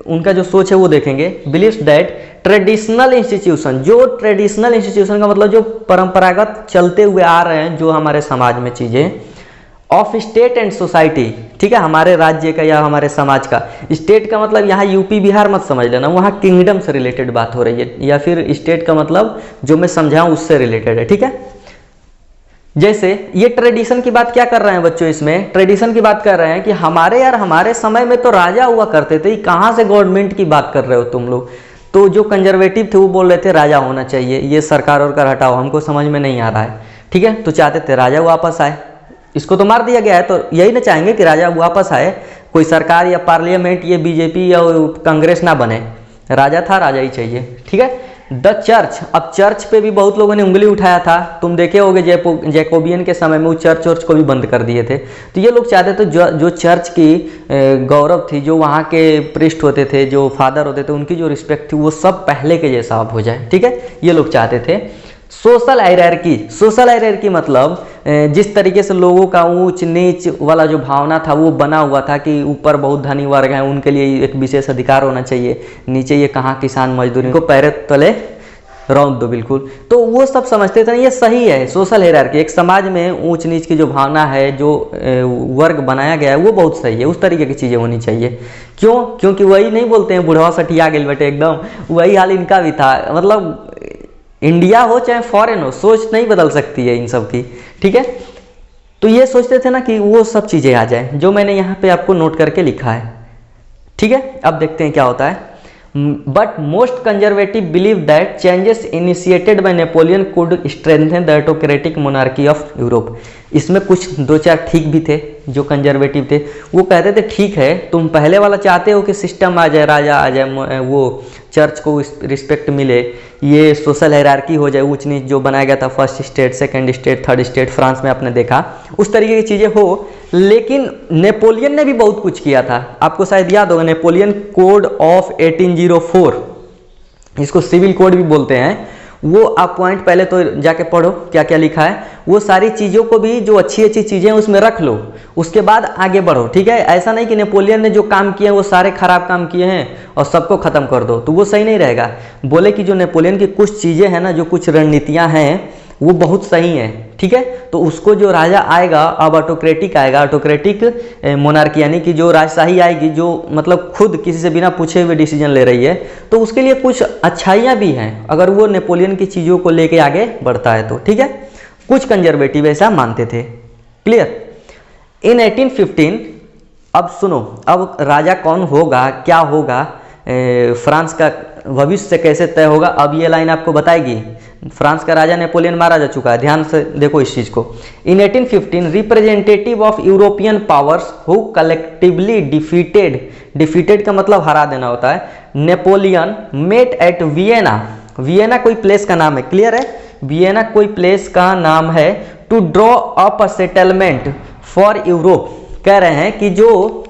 उनका जो सोच है वो देखेंगे। बिलीव्स दैट ट्रेडिशनल इंस्टीट्यूशन, जो ट्रेडिशनल इंस्टीट्यूशन का मतलब जो परंपरागत चलते हुए आ रहे हैं जो हमारे समाज में चीज़ें, ऑफ स्टेट एंड सोसाइटी, ठीक है, हमारे राज्य का या हमारे समाज का। स्टेट का मतलब यहाँ यूपी बिहार मत समझ लेना, वहाँ किंगडम से रिलेटेड बात हो रही है, या फिर स्टेट का मतलब जो मैं समझाऊँ उससे रिलेटेड है। ठीक है? जैसे ये ट्रेडिशन की बात क्या कर रहे हैं बच्चों, इसमें ट्रेडिशन की बात कर रहे हैं कि हमारे यार हमारे समय में तो राजा हुआ करते थे, कहाँ से गवर्नमेंट की बात कर रहे हो तुम लोग। तो जो कंजर्वेटिव थे वो बोल रहे थे राजा होना चाहिए, ये सरकार और कर हटाओ, हमको समझ में नहीं आ रहा है। ठीक है? तो चाहते थे राजा वापस आए, इसको तो मार दिया गया है, तो यही ना चाहेंगे कि राजा वापस आए, कोई सरकार या पार्लियामेंट ये बीजेपी या कांग्रेस ना बने, राजा था, राजा ही चाहिए। ठीक है? द चर्च, अब चर्च पे भी बहुत लोगों ने उंगली उठाया था, तुम देखे होगे जैकोबियन के समय में वो चर्च को भी बंद कर दिए थे। तो ये लोग चाहते थे जो चर्च की गौरव थी, जो वहाँ के प्रिस्ट होते थे, जो फादर होते थे, उनकी जो रिस्पेक्ट थी वो सब पहले के जैसा अब हो जाए। ठीक है? ये लोग चाहते थे। सोशल हायरार्की, सोशल हायरार्की मतलब जिस तरीके से लोगों का ऊंच नीच वाला जो भावना था वो बना हुआ था कि ऊपर बहुत धनी वर्ग हैं, उनके लिए एक विशेष अधिकार होना चाहिए, नीचे ये कहाँ किसान मजदूर को पैर तले रौंद दो बिल्कुल। तो वो सब समझते थे ये सही है। सोशल हायरार्की, एक समाज में ऊंच नीच की जो भावना है, जो वर्ग बनाया गया है वो बहुत सही है, उस तरीके की चीज़ें होनी चाहिए। क्यों? क्योंकि वही नहीं बोलते हैं बुढ़वा सठिया गेल बेटे, एकदम वही हाल इनका भी था। मतलब इंडिया हो चाहे फॉरेन हो, सोच नहीं बदल सकती है इन सब की। ठीक है? तो ये सोचते थे ना कि वो सब चीज़ें आ जाए, जो मैंने यहाँ पे आपको नोट करके लिखा है। ठीक है? अब देखते हैं क्या होता है। But most conservative believe that changes initiated by Napoleon could strengthen the autocratic monarchy of Europe. इसमें कुछ दो चार ठीक भी थे, जो कंजर्वेटिव थे वो कहते थे ठीक है, तुम पहले वाला चाहते हो कि सिस्टम आ जाए, राजा आ जाए, वो चर्च को रिस्पेक्ट मिले, ये सोशल हायरार्की हो जाए, ऊंच नीच जो बनाया गया था, first state, second state, third state, France में आपने देखा, उस तरीके की चीज़ें हो। लेकिन नेपोलियन ने भी बहुत कुछ किया था, आपको शायद याद होगा नेपोलियन कोड ऑफ 1804, इसको सिविल कोड भी बोलते हैं। वो आप पॉइंट पहले तो जाके पढ़ो क्या क्या लिखा है, वो सारी चीज़ों को भी जो अच्छी अच्छी चीज़ें उसमें रख लो, उसके बाद आगे बढ़ो। ठीक है? ऐसा नहीं कि नेपोलियन ने जो काम किए हैं वो सारे खराब काम किए हैं और सबको ख़त्म कर दो, तो वो सही नहीं रहेगा। बोले कि जो नेपोलियन की कुछ चीज़ें हैं ना, जो कुछ रणनीतियाँ हैं वो बहुत सही हैं। ठीक है? तो उसको जो राजा आएगा अब ऑटोक्रेटिक आएगा, ऑटोक्रेटिक मोनार्की, यानी कि जो राजशाही आएगी, जो मतलब खुद किसी से बिना पूछे हुए डिसीजन ले रही है, तो उसके लिए कुछ अच्छाइयाँ भी हैं अगर वो नेपोलियन की चीज़ों को लेके आगे बढ़ता है तो। ठीक है? कुछ कंजर्वेटिव ऐसा मानते थे। क्लियर? इन 1815 अब सुनो, अब राजा कौन होगा, क्या होगा, फ्रांस का भविष्य कैसे तय होगा, अब ये लाइन आपको बताएगी। फ्रांस का राजा नेपोलियन मारा जा चुका है, ध्यान से देखो इस चीज़ को। In 1815 representative of European powers who collectively defeated का मतलब हरा देना होता है, Napoleon met at Vienna, Vienna कोई प्लेस का नाम है। क्लियर है? वियना कोई प्लेस का नाम है। To draw up a settlement for Europe, कह रहे हैं कि जो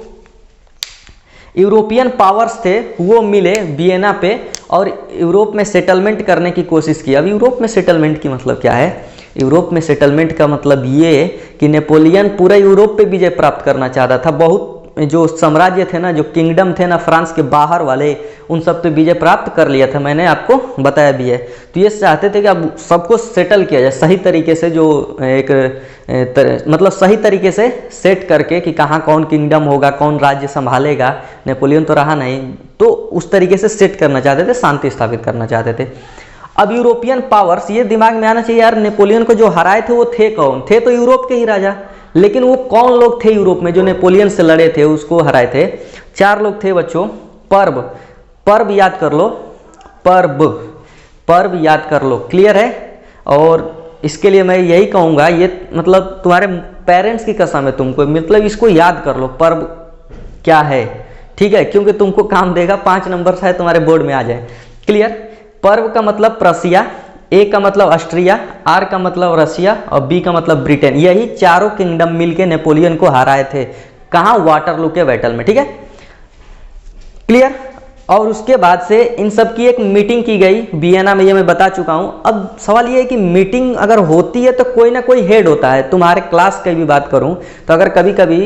यूरोपियन पावर्स थे वो मिले वियना पे और यूरोप में सेटलमेंट करने की कोशिश की। अब यूरोप में सेटलमेंट की मतलब क्या है? यूरोप में सेटलमेंट का मतलब ये कि नेपोलियन पूरे यूरोप पे विजय प्राप्त करना चाहता था, बहुत जो साम्राज्य थे ना, जो किंगडम थे ना फ्रांस के बाहर वाले, उन सब पे विजय प्राप्त कर लिया था, मैंने आपको बताया भी है। तो ये चाहते थे कि अब सबको सेटल किया जाए सही तरीके से, जो एक मतलब सही तरीके से सेट करके कि कहाँ कौन किंगडम होगा, कौन राज्य संभालेगा। नेपोलियन तो रहा नहीं, तो उस तरीके से सेट करना चाहते थे, शांति स्थापित करना चाहते थे। अब यूरोपियन पावर्स, ये दिमाग में आना चाहिए यार, नेपोलियन को जो हराए थे वो थे कौन? थे तो यूरोप के ही राजा, लेकिन वो कौन लोग थे यूरोप में जो नेपोलियन से लड़े थे, उसको हराए थे? 4 लोग थे बच्चों। पर्व याद कर लो, पर्व याद कर लो, क्लियर है? और इसके लिए मैं यही कहूँगा, ये मतलब तुम्हारे पेरेंट्स की कसम है तुमको, मतलब इसको याद कर लो, पर्व क्या है, ठीक है? क्योंकि तुमको काम देगा, 5 नंबर शायद तुम्हारे बोर्ड में आ जाए, क्लियर? पर्व का मतलब प्रसिया, ए का मतलब ऑस्ट्रिया, आर का मतलब रसिया और बी का मतलब ब्रिटेन। यही चारों किंगडम मिलके नेपोलियन को हराए थे। कहाँ? वाटरलू के बैटल में, ठीक है? क्लियर? और उसके बाद से इन सब की एक मीटिंग की गई वियना में, ये मैं बता चुका हूं। अब सवाल ये है कि मीटिंग अगर होती है तो कोई ना कोई हेड होता है। तुम्हारे क्लास की भी बात करूं तो अगर कभी कभी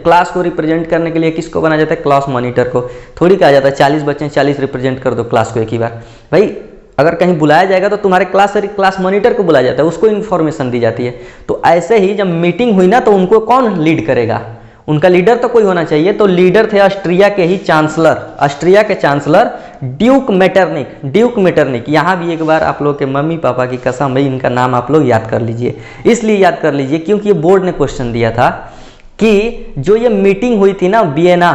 क्लास को रिप्रेजेंट करने के लिए किसको बना जाता है? क्लास मॉनिटर को। थोड़ी कहा जाता है 40 बच्चे 40 रिप्रेजेंट कर दो क्लास को एक ही बार। भाई अगर कहीं बुलाया जाएगा तो तुम्हारे क्लास मॉनिटर को बुलाया जाता है, उसको इन्फॉर्मेशन दी जाती है। तो ऐसे ही जब मीटिंग हुई ना, तो उनको कौन लीड करेगा? उनका लीडर तो कोई होना चाहिए। तो लीडर थे ऑस्ट्रिया के ही चांसलर, ऑस्ट्रिया के चांसलर ड्यूक मेटरनिक। यहाँ भी एक बार आप लोग के मम्मी पापा की कसम भाई, इनका नाम आप लोग याद कर लीजिए। इसलिए याद कर लीजिए क्योंकि ये बोर्ड ने क्वेश्चन दिया था कि जो ये मीटिंग हुई थी ना वियना,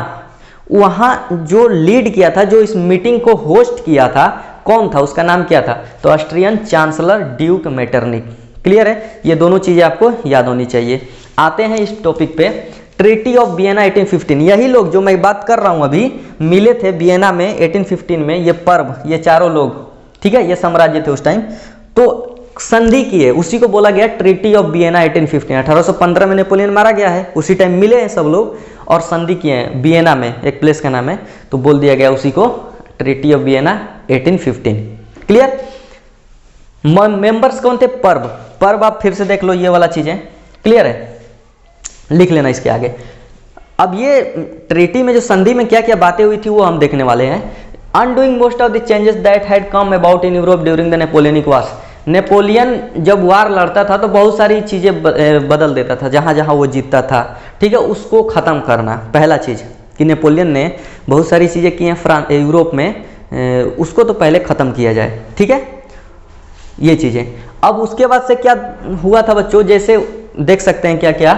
वहाँ जो लीड किया था, जो इस मीटिंग को होस्ट किया था, कौन था? उसका नाम क्या था? तो Austrian chancellor Duke Metternich. Clear है? ये दोनों चीजें आपको याद होनी चाहिए। आते हैं इस टॉपिक पे, ट्रीटी ऑफ वियना 1815। यही लोग जो मैं बात कर रहा हूं अभी मिले थे वियना में 1815 में। ये पर्व, ये चारों लोग, ठीक है, ये साम्राज्य थे उस टाइम, तो संधि किए, उसी को बोला गया ट्रीटी ऑफ वियना 1815। 1815 में नेपोलियन मारा गया है, उसी टाइम मिले हैं सब लोग और संधि किए हैं वियना में, एक प्लेस का नाम है, तो बोल दिया गया उसी को treaty of Vienna 1815। Clear? Members कौन थे? पर्व आप फिर से देख लो, ये वाला चीजें क्लियर है, लिख लेना इसके आगे। अब ये ट्रीटी में जो संधि में क्या क्या बातें हुई थी वो हम देखने वाले हैं। Undoing most of the changes that had come about in Europe during the Napoleonic wars. Napoleon जब वार लड़ता था तो बहुत सारी चीजें बदल देता था, जहां जहां वो जीतता था, ठीक है, उसको खत्म करना। पहला चीज कि नेपोलियन ने बहुत सारी चीजें की हैं यूरोप में, उसको तो पहले खत्म किया जाए, ठीक है, ये चीजें। अब उसके बाद से क्या हुआ था बच्चों, जैसे देख सकते हैं क्या क्या।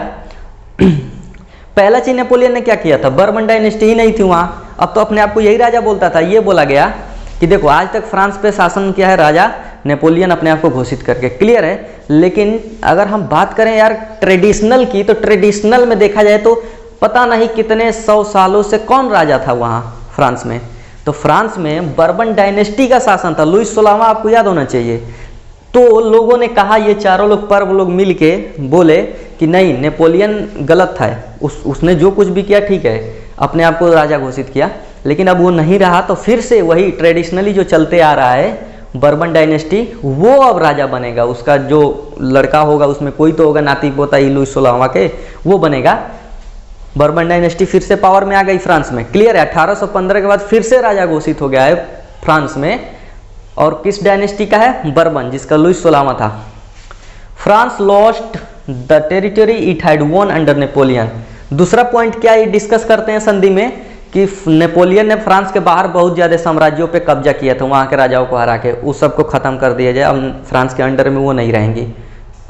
पहला चीज नेपोलियन ने क्या किया था, बर्बन डायनेस्टी ही नहीं थी वहां, अब तो अपने आप को यही राजा बोलता था। ये बोला गया कि देखो आज तक फ्रांस पे शासन किया है राजा नेपोलियन अपने आप को घोषित करके, क्लियर है। लेकिन अगर हम बात करें यार ट्रेडिशनल की, तो ट्रेडिशनल में देखा जाए तो पता नहीं कितने 100 सालों से कौन राजा था वहां फ्रांस में। तो फ्रांस में बर्बन डायनेस्टी का शासन था, लुईस 16वां आपको याद होना चाहिए। तो लोगों ने कहा, ये चारों लोग पर्व लोग मिल के बोले कि नहीं, नेपोलियन गलत था, उसने जो कुछ भी किया ठीक है, अपने आप को राजा घोषित किया, लेकिन अब वो नहीं रहा, तो फिर से वही ट्रेडिशनली जो चलते आ रहा है बर्बन डायनेस्टी, वो अब राजा बनेगा। उसका जो लड़का होगा उसमें कोई तो होगा नाती पोता ही लुईस 16वां के, वो बनेगा। बर्बन डायनेस्टी फिर से पावर में आ गई फ्रांस में, क्लियर है। 1815 के बाद फिर से राजा घोषित हो गया है फ्रांस में, और किस डायनेस्टी का है? बर्बन, जिसका लुईस 16वां था। France lost the territory it had won under Napoleon. दूसरा पॉइंट क्या ये डिस्कस करते हैं संधि में कि नेपोलियन ने फ्रांस के बाहर बहुत ज्यादा साम्राज्यों पे कब्जा किया था, वहां के राजाओं को हरा के उस सबको खत्म कर दिया जाए। अब फ्रांस के अंडर में वो नहीं रहेंगी,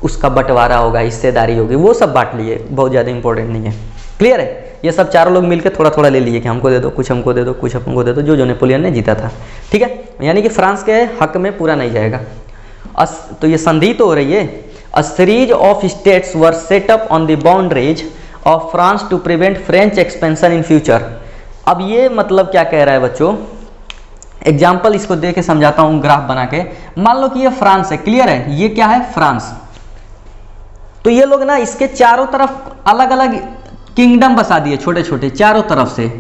उसका बंटवारा होगा, हिस्सेदारी होगी, वो सब बांट लिए, बहुत ज्यादा इंपॉर्टेंट नहीं है, क्लियर है। ये सब चारों लोग मिलकर थोड़ा थोड़ा ले लिए कि हमको दे दो, कुछ हमको दे दो, कुछ हमको दे दो, जो नेपोलियन ने जीता था, ठीक है। यानी कि फ्रांस के हक में पूरा नहीं जाएगा। तो ये संधि तो हो रही है। A series of states were set up on the boundaries of France to prevent French expansion in future. अब ये मतलब क्या कह रहा है बच्चों, एग्जाम्पल इसको दे के समझाता हूं ग्राफ बना के। मान लो कि ये फ्रांस है, क्लियर है, ये क्या है? फ्रांस। तो ये लोग ना इसके चारों तरफ अलग अलग किंगडम बसा दिए, छोटे छोटे चारों तरफ से।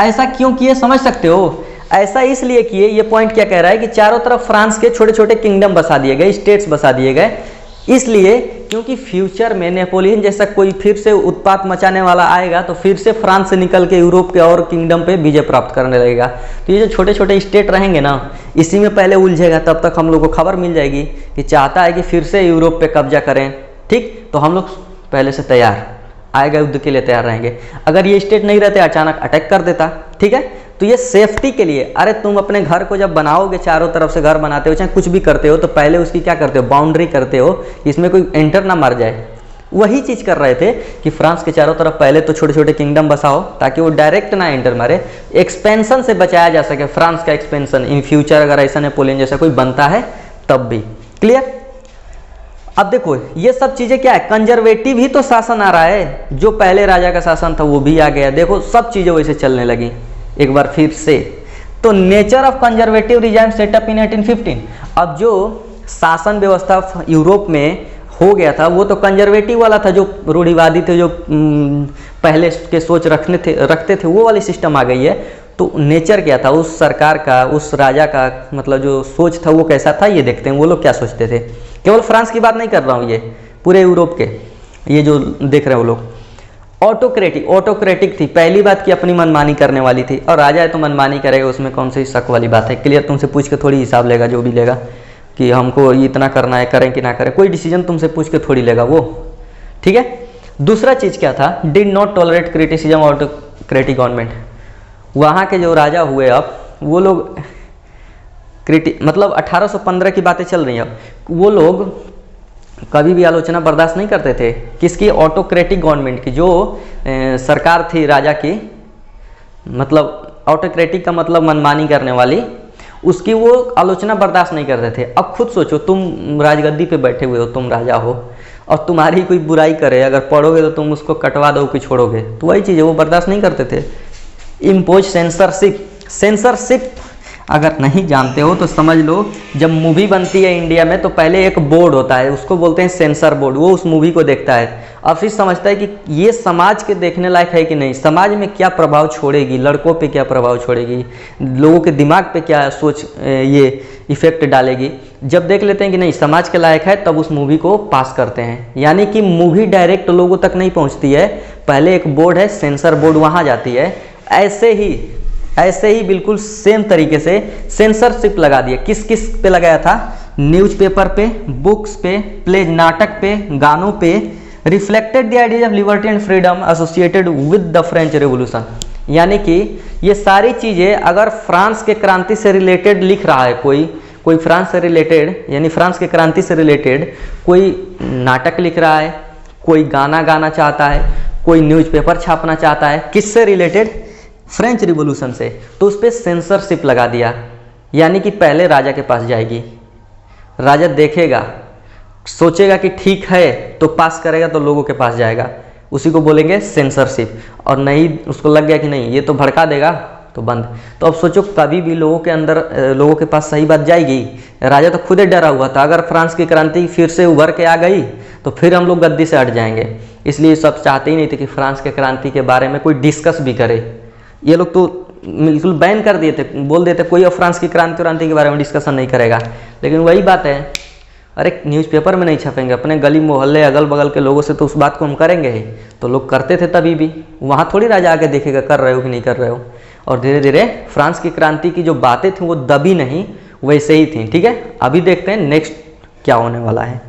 ऐसा क्यों किए समझ सकते हो? ऐसा इसलिए किए, ये पॉइंट क्या कह रहा है कि चारों तरफ फ्रांस के छोटे छोटे किंगडम बसा दिए गए, स्टेट्स बसा दिए गए, इसलिए क्योंकि फ्यूचर में नेपोलियन जैसा कोई फिर से उत्पात मचाने वाला आएगा तो फिर से फ्रांस से निकल के यूरोप के और किंगडम पे विजय प्राप्त करने लगेगा। तो ये जो छोटे छोटे स्टेट रहेंगे ना, इसी में पहले उलझेगा, तब तक हम लोग को खबर मिल जाएगी कि चाहता है कि फिर से यूरोप पे कब्जा करें। ठीक, तो हम लोग पहले से तैयार, आएगा युद्ध के लिए तैयार रहेंगे। अगर ये स्टेट नहीं रहते, अचानक अटैक कर देता, ठीक है। तो ये सेफ्टी के लिए, अरे तुम अपने घर को जब बनाओगे, चारों तरफ से घर बनाते हो, चाहे कुछ भी करते हो, तो पहले उसकी क्या करते हो, बाउंड्री करते हो, इसमें कोई एंटर ना मर जाए। वही चीज़ कर रहे थे कि फ्रांस के चारों तरफ पहले तो छोटे छोटे किंगडम बसाओ ताकि वो डायरेक्ट ना एंटर मारे, एक्सपेंशन से बचाया जा सके, फ्रांस का एक्सपेंशन इन फ्यूचर अगर ऐसा नेपोलियन जैसा कोई बनता है तब भी। क्लियर। अब देखो ये सब चीजें क्या है, कंजर्वेटिव ही तो शासन आ रहा है, जो पहले राजा का शासन था वो भी आ गया। देखो सब चीजें वैसे चलने लगी एक बार फिर से। तो nature of conservative regime setup in 1815। अब जो शासन व्यवस्था यूरोप में हो गया था वो तो कंजर्वेटिव वाला था, जो रूढ़िवादी थे, जो पहले के सोच रखते थे वो वाली सिस्टम आ गई है। तो नेचर क्या था उस सरकार का, उस राजा का, मतलब जो सोच था वो कैसा था, ये देखते हैं वो लोग क्या सोचते थे। केवल फ्रांस की बात नहीं कर रहा हूँ, ये पूरे यूरोप के, ये जो देख रहे हैं वो लोग। ऑटोक्रेटिक थी, पहली बात की अपनी मनमानी करने वाली थी, और राजा है तो मनमानी करेगा, उसमें कौन सी शक वाली बात है। क्लियर। तुमसे पूछ के थोड़ी हिसाब लेगा, जो भी लेगा कि हमको इतना करना है, करें कि ना करें, कोई डिसीजन तुमसे पूछ के थोड़ी लेगा वो, ठीक है। दूसरा चीज़ क्या था, did not tolerate criticism autocratic government. वहाँ के जो राजा हुए अब वो लोग मतलब 1815 की बातें चल रही हैं, अब वो लोग कभी भी आलोचना बर्दाश्त नहीं करते थे। किसकी, ऑटोक्रेटिक गवर्नमेंट की, जो सरकार थी राजा की, मतलब ऑटोक्रेटिक का मतलब मनमानी करने वाली, उसकी वो आलोचना बर्दाश्त नहीं करते थे। अब खुद सोचो, तुम राजगद्दी पे बैठे हुए हो, तुम राजा हो, और तुम्हारी कोई बुराई करे, अगर पढ़ोगे तो तुम उसको कटवा दो कि छोड़ोगे, तो वही चीज़ है, वो बर्दाश्त नहीं करते थे। Impose censorship. सेंसरशिप अगर नहीं जानते हो तो समझ लो, जब मूवी बनती है इंडिया में तो पहले एक बोर्ड होता है, उसको बोलते हैं सेंसर बोर्ड, वो उस मूवी को देखता है और फिर समझता है कि ये समाज के देखने लायक है कि नहीं, समाज में क्या प्रभाव छोड़ेगी, लड़कों पे क्या प्रभाव छोड़ेगी, लोगों के दिमाग पे क्या सोच ये इफेक्ट डालेगी। जब देख लेते हैं कि नहीं समाज के लायक है, तब उस मूवी को पास करते हैं। यानी कि मूवी डायरेक्ट लोगों तक नहीं पहुंचती है, पहले एक बोर्ड है सेंसर बोर्ड, वहाँ जाती है। ऐसे ही बिल्कुल सेम तरीके से सेंसरशिप लगा दिया। किस किस पे लगाया था, न्यूज़पेपर पे, बुक्स पे, प्ले नाटक पे, गानों पे। Reflected the ideas of liberty and freedom associated with the French revolution. यानी कि ये सारी चीज़ें अगर फ्रांस के क्रांति से रिलेटेड लिख रहा है कोई फ्रांस से रिलेटेड, यानी फ्रांस के क्रांति से रिलेटेड कोई नाटक लिख रहा है, कोई गाना गाना चाहता है, कोई न्यूज़पेपर छापना चाहता है, किससे रिलेटेड, फ्रेंच रिवॉल्यूशन से, तो उस पर सेंसरशिप लगा दिया। यानी कि पहले राजा के पास जाएगी, राजा देखेगा, सोचेगा कि ठीक है तो पास करेगा, तो लोगों के पास जाएगा, उसी को बोलेंगे सेंसरशिप। और नहीं, उसको लग गया कि नहीं ये तो भड़का देगा, तो बंद। तो अब सोचो कभी भी लोगों के पास सही बात जाएगी। राजा तो खुद ही डरा हुआ था, अगर फ्रांस की क्रांति फिर से उभर के आ गई तो फिर हम लोग गद्दी से हट जाएंगे। इसलिए सब चाहते ही नहीं थे कि फ्रांस के क्रांति के बारे में कोई डिस्कस भी करे। ये लोग तो बिल्कुल बैन कर दिए थे, बोल देते कोई अब फ्रांस की क्रांति के बारे में डिस्कशन नहीं करेगा। लेकिन वही बात है, अरे न्यूज़पेपर में नहीं छपेंगे, अपने गली मोहल्ले अगल बगल के लोगों से तो उस बात को हम करेंगे ही। तो लोग करते थे तभी भी, वहाँ थोड़ी राजा आके देखेगा कर रहे हो कि नहीं कर रहे हो। और धीरे धीरे फ्रांस की क्रांति की जो बातें थी वो दबी नहीं, वैसे ही थी। ठीक है, अभी देखते हैं नेक्स्ट क्या होने वाला है।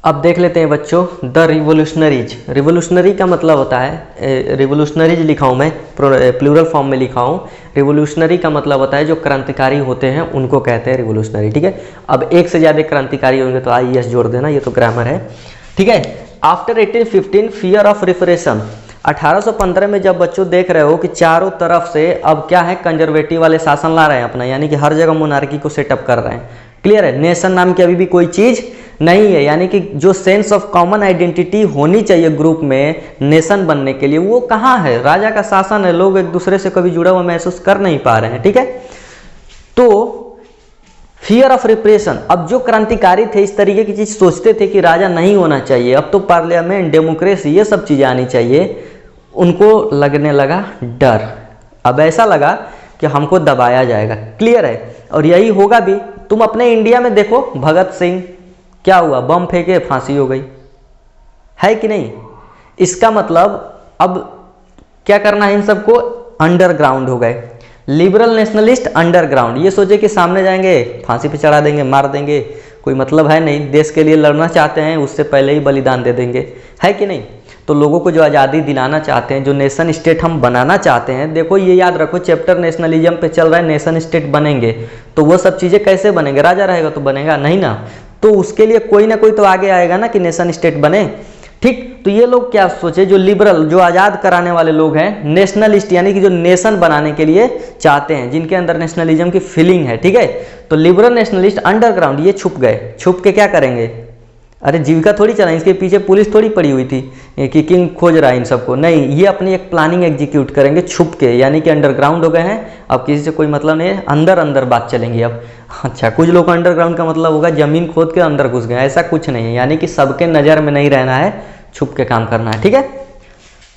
अब देख लेते हैं बच्चों, द रिवोल्यूशनरीज। रिवोल्यूशनरी का मतलब होता है, रिवोल्यूशनरीज लिखा हूँ मैं, प्लूरल फॉर्म में लिखा हूँ। रिवोल्यूशनरी का मतलब होता है जो क्रांतिकारी होते हैं उनको कहते हैं रिवोल्यूशनरी। ठीक है, अब एक से ज़्यादा क्रांतिकारी होंगे तो IES जोड़ देना, ये तो ग्रामर है। ठीक है, आफ्टर 1815 फियर ऑफ रिफरेशन। 1815 में जब बच्चों देख रहे हो कि चारों तरफ से अब क्या है, कंजर्वेटिव वाले शासन ला रहे हैं अपना, यानी कि हर जगह मोनार्की को सेटअप कर रहे हैं। क्लियर है, नेशन नाम की अभी भी कोई चीज़ नहीं है। यानी कि जो सेंस ऑफ कॉमन आइडेंटिटी होनी चाहिए ग्रुप में नेशन बनने के लिए, वो कहाँ है। राजा का शासन है, लोग एक दूसरे से कभी जुड़ा हुआ महसूस कर नहीं पा रहे हैं। ठीक है, तो फियर ऑफ रिप्रेशन। अब जो क्रांतिकारी थे इस तरीके की चीज सोचते थे कि राजा नहीं होना चाहिए, अब तो पार्लियामेंट, डेमोक्रेसी, ये सब चीजें आनी चाहिए। उनको लगने लगा डर, अब ऐसा लगा कि हमको दबाया जाएगा। क्लियर है, और यही होगा भी। तुम अपने इंडिया में देखो, भगत सिंह क्या हुआ, बम फेंके फांसी हो गई। है कि नहीं। इसका मतलब अब क्या करना है इन सबको, अंडरग्राउंड हो गए, लिबरल नेशनलिस्ट अंडरग्राउंड। ये सोचे कि सामने जाएंगे फांसी पे चढ़ा देंगे, मार देंगे, कोई मतलब है नहीं, देश के लिए लड़ना चाहते हैं उससे पहले ही बलिदान दे देंगे, है कि नहीं। तो लोगों को जो आज़ादी दिलाना चाहते हैं, जो नेशन स्टेट हम बनाना चाहते हैं, देखो ये याद रखो चैप्टर नेशनलिज्म पे चल रहा है, नेशन स्टेट बनेंगे तो वो सब चीज़ें कैसे बनेंगे, राजा रहेगा तो बनेगा नहीं ना, तो उसके लिए कोई ना कोई तो आगे आएगा ना कि नेशन स्टेट बने, ठीक। तो ये लोग क्या सोचे, जो लिबरल, जो आज़ाद कराने वाले लोग हैं, नेशनलिस्ट यानी कि जो नेशन बनाने के लिए चाहते हैं, जिनके अंदर नेशनलिज्म की फीलिंग है, ठीक है। तो लिबरल नेशनलिस्ट अंडरग्राउंड ये छुप गए, छुप के क्या करेंगे, अरे जीविका थोड़ी चला, इसके पीछे पुलिस थोड़ी पड़ी हुई थी कि किंग खोज रहा है इन सबको, नहीं, ये अपनी एक प्लानिंग एग्जीक्यूट करेंगे छुप के, यानी कि अंडरग्राउंड हो गए हैं, अब किसी से कोई मतलब नहीं है, अंदर अंदर बात चलेंगी अब। अच्छा, कुछ लोग अंडरग्राउंड का मतलब होगा जमीन खोद के अंदर घुस गए, ऐसा कुछ नहीं है, यानी कि सबके नज़र में नहीं रहना है, छुप के काम करना है, ठीक है।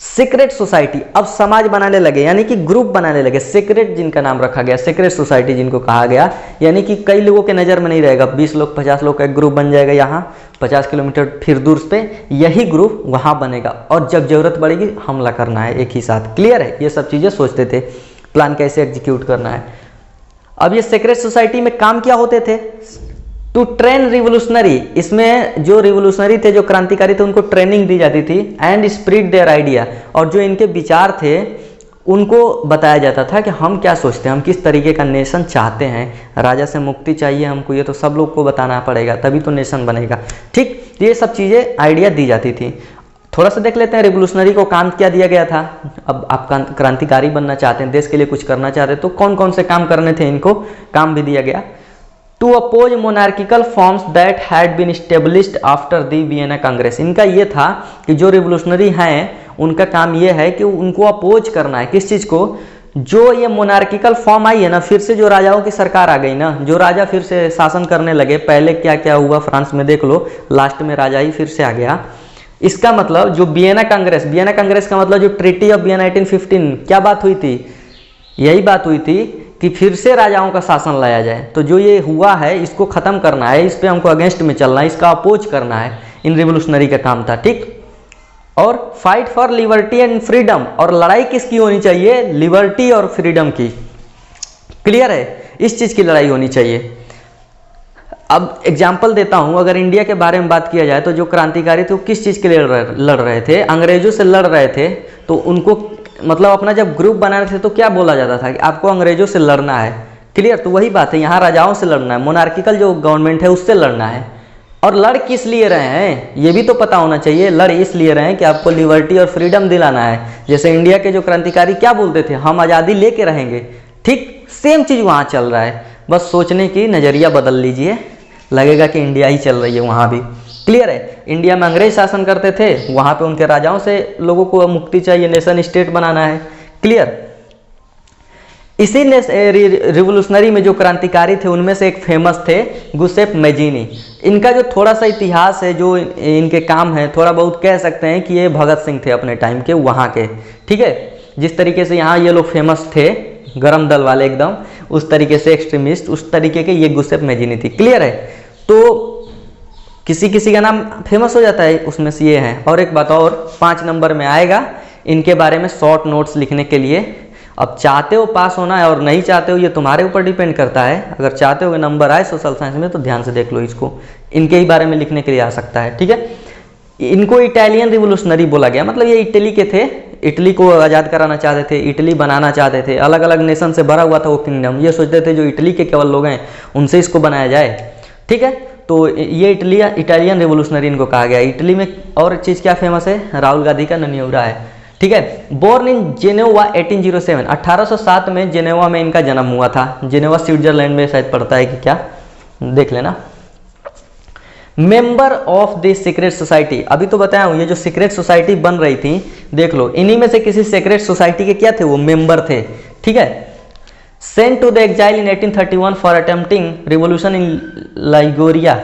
सीक्रेट सोसाइटी, अब समाज बनाने लगे, यानी कि ग्रुप बनाने लगे, सीक्रेट जिनका नाम रखा गया, सीक्रेट सोसाइटी जिनको कहा गया, यानी कि कई लोगों के नज़र में नहीं रहेगा, 20 लोग 50 लोग का एक ग्रुप बन जाएगा, यहाँ 50 किलोमीटर फिर दूर पे यही ग्रुप वहाँ बनेगा, और जब जरूरत पड़ेगी हमला करना है एक ही साथ, क्लियर है। ये सब चीज़ें सोचते थे, प्लान कैसे एग्जीक्यूट करना है। अब ये सीक्रेट सोसाइटी में काम क्या होते थे, टू ट्रेन रिवोल्यूशनरी, इसमें जो रिवोल्यूशनरी थे, जो क्रांतिकारी थे, उनको ट्रेनिंग दी जाती थी, एंड स्प्रेड देयर आइडिया, और जो इनके विचार थे उनको बताया जाता था कि हम क्या सोचते हैं, हम किस तरीके का नेशन चाहते हैं, राजा से मुक्ति चाहिए हमको, ये तो सब लोग को बताना पड़ेगा तभी तो नेशन बनेगा, ठीक। तो ये सब चीज़ें आइडिया दी जाती थी। थोड़ा सा देख लेते हैं रिवोल्यूशनरी को काम क्या दिया गया था। अब आप क्रांतिकारी बनना चाहते हैं, देश के लिए कुछ करना चाहते हैं, तो कौन कौन से काम करने थे, इनको काम भी दिया गया। To oppose monarchical forms that had been established after the Vienna Congress, इनका ये था कि जो रिवोल्यूशनरी हैं उनका काम ये है कि उनको अपोज करना है, किस चीज़ को, जो ये मोनार्किकल फॉर्म आई है ना, फिर से जो राजाओं की सरकार आ गई ना, जो राजा फिर से शासन करने लगे, पहले क्या क्या हुआ फ्रांस में देख लो, लास्ट में राजा ही फिर से आ गया। इसका मतलब जो वियना कांग्रेस, वियना कांग्रेस का मतलब जो ट्रीटी ऑफ वियना 1815, क्या बात हुई थी, यही बात हुई थी कि फिर से राजाओं का शासन लाया जाए। तो जो ये हुआ है इसको ख़त्म करना है, इस पर हमको अगेंस्ट में चलना है, इसका अपोज करना है, इन रिवोल्यूशनरी का काम था, ठीक। और fight for liberty and freedom, और लड़ाई किसकी होनी चाहिए, लिबर्टी और फ्रीडम की, क्लियर है, इस चीज़ की लड़ाई होनी चाहिए। अब एग्जाम्पल देता हूँ, अगर इंडिया के बारे में बात किया जाए तो जो क्रांतिकारी थे वो किस चीज़ के लिए लड़ रहे थे, अंग्रेजों से लड़ रहे थे। तो उनको मतलब अपना जब ग्रुप बना रहे थे तो क्या बोला जाता था कि आपको अंग्रेजों से लड़ना है, क्लियर। तो वही बात है, यहाँ राजाओं से लड़ना है, मोनार्किकल जो गवर्नमेंट है उससे लड़ना है। और लड़ किस लिए रहे हैं ये भी तो पता होना चाहिए, लड़ इसलिए रहे हैं कि आपको लिबर्टी और फ्रीडम दिलाना है। जैसे इंडिया के जो क्रांतिकारी क्या बोलते थे, हम आज़ादी लेके रहेंगे, ठीक सेम चीज़ वहाँ चल रहा है, बस सोचने की नज़रिया बदल लीजिए, लगेगा कि इंडिया ही चल रही है वहाँ भी, क्लियर है। इंडिया में अंग्रेज शासन करते थे, वहाँ पे उनके राजाओं से लोगों को मुक्ति चाहिए, नेशन स्टेट बनाना है, क्लियर। इसी रिवोल्यूशनरी में जो क्रांतिकारी थे उनमें से एक फेमस थे गुसेप मैजीनी। इनका जो थोड़ा सा इतिहास है, जो इनके काम है, थोड़ा बहुत कह सकते हैं कि ये भगत सिंह थे अपने टाइम के वहाँ के, ठीक है। जिस तरीके से यहाँ ये लोग फेमस थे, गरम दल वाले एकदम, उस तरीके से एक्सट्रीमिस्ट, उस तरीके के ये गुसेप मैजीनी थी, क्लियर है। तो किसी किसी का नाम फेमस हो जाता है, उसमें से ये हैं। और एक बात और 5 नंबर में आएगा इनके बारे में शॉर्ट नोट्स लिखने के लिए। अब चाहते हो पास होना है और नहीं चाहते हो ये तुम्हारे ऊपर डिपेंड करता है। अगर चाहते हो कि नंबर आए सोशल साइंस में तो ध्यान से देख लो इसको, इनके ही बारे में लिखने के लिए आ सकता है, ठीक है। इनको इटालियन रिवोल्यूशनरी बोला गया, मतलब ये इटली के थे, इटली को आज़ाद कराना चाहते थे, इटली बनाना चाहते थे, अलग अलग नेशन से भरा हुआ था वो किंगडम। ये सोचते थे जो इटली के केवल लोग हैं उनसे इसको बनाया जाए, ठीक है। तो ये इटालियन रिवोल्यूशनरी इनको कहा गया। इटली में और चीज़ क्या फेमस है, राहुल गांधी का नन्यौरा है, ठीक है। बोर्न इन जेनेवा 1807, 1807 में जेनेवा में इनका जन्म हुआ था। जेनेवा स्विट्जरलैंड में शायद पड़ता है कि क्या, देख लेना। Member of the secret society, अभी तो बताया हूँ ये जो सीक्रेट सोसाइटी बन रही थी, देख लो इन्हीं में से किसी सीक्रेट सोसाइटी के क्या थे, वो मेंबर थे, ठीक है। Sent to the exile in 1831 for attempting revolution in Liguria.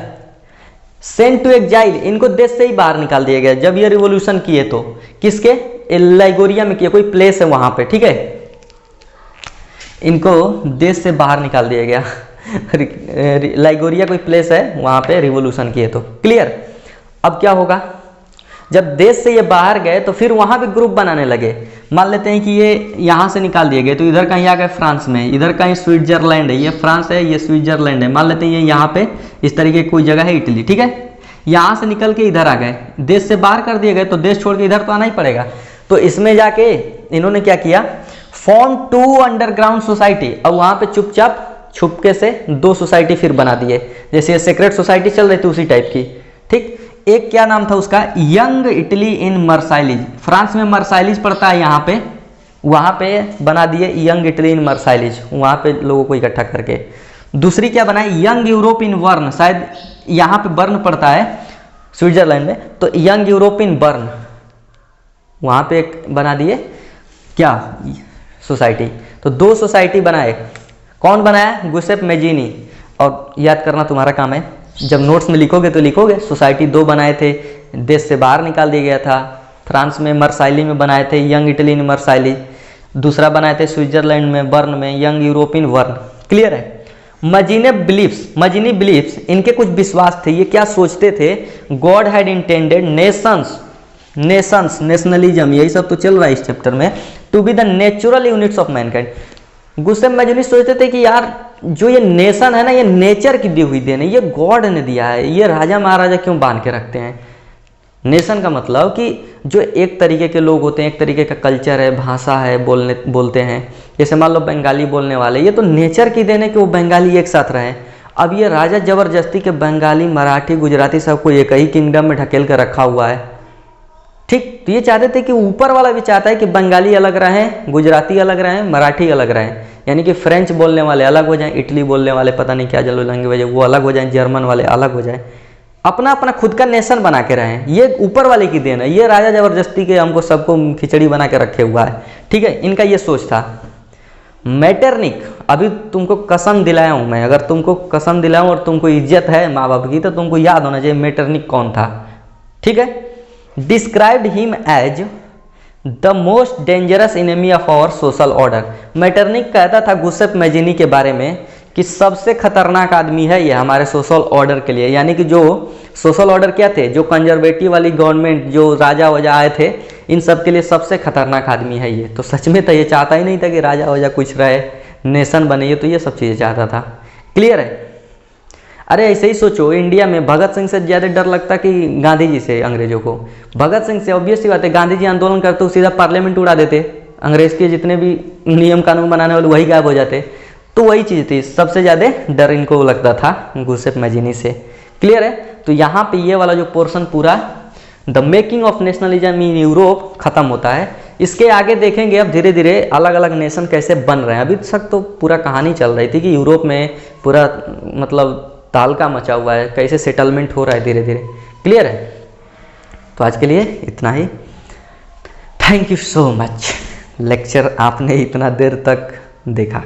Sent to exile, इनको देश से ही बाहर निकाल दिया गया जब ये रिवोल्यूशन किए तो, किसके, लाइगोरिया में किया, कोई प्लेस है वहां पे, ठीक है। इनको देश से बाहर निकाल दिया गया लाइगोरिया कोई प्लेस है वहां पे रिवोल्यूशन किए तो, क्लियर। अब क्या होगा, जब देश से ये बाहर गए तो फिर वहाँ भी ग्रुप बनाने लगे। मान लेते हैं कि ये यहाँ से निकाल दिए गए, तो इधर कहीं आ गए फ्रांस में, इधर कहीं स्विट्जरलैंड है, ये फ्रांस है, ये स्विट्जरलैंड है, मान लेते हैं ये यहाँ पे इस तरीके की कोई जगह है इटली, ठीक है। यहाँ से निकल के इधर आ गए, देश से बाहर कर दिए गए, तो देश छोड़ के इधर तो आना ही पड़ेगा। तो इसमें जाके इन्होंने क्या किया, फॉर्म 2 अंडरग्राउंड सोसाइटी, और वहाँ पे चुपचाप छुपके से 2 सोसाइटी फिर बना दिए, जैसे ये सीक्रेट सोसाइटी चल रही थी उसी टाइप की, ठीक। एक क्या नाम था उसका, यंग इटली इन मर्साइलिज, फ्रांस में मर्साइलिज पड़ता है यहाँ पे, वहाँ पे बना दिए यंग इटली इन मर्साइलिज, वहाँ पे लोगों को इकट्ठा करके। दूसरी क्या बनाई, यंग यूरोप इन बर्न, शायद यहाँ पे बर्न पड़ता है स्विट्जरलैंड में, तो यंग यूरोप इन बर्न, वहाँ पे एक बना दिए क्या सोसाइटी। तो 2 सोसाइटी बनाए, कौन बनाया, गुसेप मेजिनी, और याद करना तुम्हारा काम है, जब नोट्स में लिखोगे तो लिखोगे। सोसाइटी 2 बनाए थे, देश से बाहर निकाल दिया गया था, फ्रांस में मर्साइली में बनाए थे यंग इटली इन मर्साइली, दूसरा बनाए थे स्विट्जरलैंड में बर्न में young Europe in burn, clear है। मजीनी बिलीफ्स, इनके कुछ विश्वास थे, ये क्या सोचते थे, गॉड हैड इंटेंडेड नेशनलिज्म, यही सब तो चल रहा है इस चैप्टर में, to be the natural units of mankind. गुस्से मजनी सोचते थे कि यार जो ये नेशन है ना, ये नेचर की दी हुई देन है, ये गॉड ने दिया है, ये राजा महाराजा क्यों बांध के रखते हैं। नेशन का मतलब कि जो एक तरीके के लोग होते हैं, एक तरीके का कल्चर है, भाषा है, बोलते हैं, जैसे मान लो बंगाली बोलने वाले, ये तो नेचर की देन है कि वो बंगाली एक साथ रहें। अब ये राजा जबरदस्ती के बंगाली, मराठी, गुजराती सबको एक ही किंगडम में ढकेल कर रखा हुआ है, ठीक। तो ये चाहते थे कि ऊपर वाला भी चाहता है कि बंगाली अलग रहें, गुजराती अलग रहें, मराठी अलग रहें, यानी कि फ्रेंच बोलने वाले अलग हो जाएं, इटली बोलने वाले पता नहीं क्या जलो लैंग्वेज है वो अलग हो जाएं, जर्मन वाले अलग हो जाएं, अपना अपना खुद का नेशन बना के रहें। ये ऊपर वाले की देन है, ये राजा जबरदस्ती के हमको सबको खिचड़ी बना के रखे हुआ है, ठीक है, इनका ये सोच था। मैटरनिक, अभी तुमको कसम दिलाया हूँ मैं, अगर तुमको कसम दिलाऊँ और तुमको इज्जत है माँ बाप की, तो तुमको याद होना चाहिए मैटरनिक कौन था, ठीक है। Described him as the most dangerous enemy of our social order. Metternich कहता था गुसेप मेजिनी के बारे में कि सबसे खतरनाक आदमी है ये हमारे सोशल ऑर्डर के लिए, यानी कि जो सोशल ऑर्डर क्या थे, जो कंजर्वेटिव वाली गवर्नमेंट, जो राजा वजा आए थे, इन सब के लिए सबसे खतरनाक आदमी है ये। तो सच में तो ये चाहता ही नहीं था कि राजा वजा कुछ रहे, नेशन बने, ये तो ये सब चीज़ें चाहता था, क्लियर है। अरे ऐसे ही सोचो, इंडिया में भगत सिंह से ज़्यादा डर लगता कि गांधी जी से अंग्रेजों को। भगत सिंह से ऑब्वियस सी बात है, गांधी जी आंदोलन करते तो सीधा पार्लियामेंट उड़ा देते, अंग्रेज के जितने भी नियम कानून बनाने वाले वही गायब हो जाते। तो वही चीज़ थी, सबसे ज़्यादा डर इनको लगता था गुसेप मेजिनी से, क्लियर है। तो यहाँ पे ये वाला जो पोर्शन पूरा the making of nationalism in Europe खत्म होता है। इसके आगे देखेंगे अब धीरे धीरे अलग अलग नेशन कैसे बन रहे हैं। अभी तक तो पूरा कहानी चल रही थी कि यूरोप में पूरा मतलब तालका मचा हुआ है, कैसे सेटलमेंट हो रहा है धीरे धीरे, क्लियर है। तो आज के लिए इतना ही, thank you so much. Lecture आपने इतना देर तक देखा।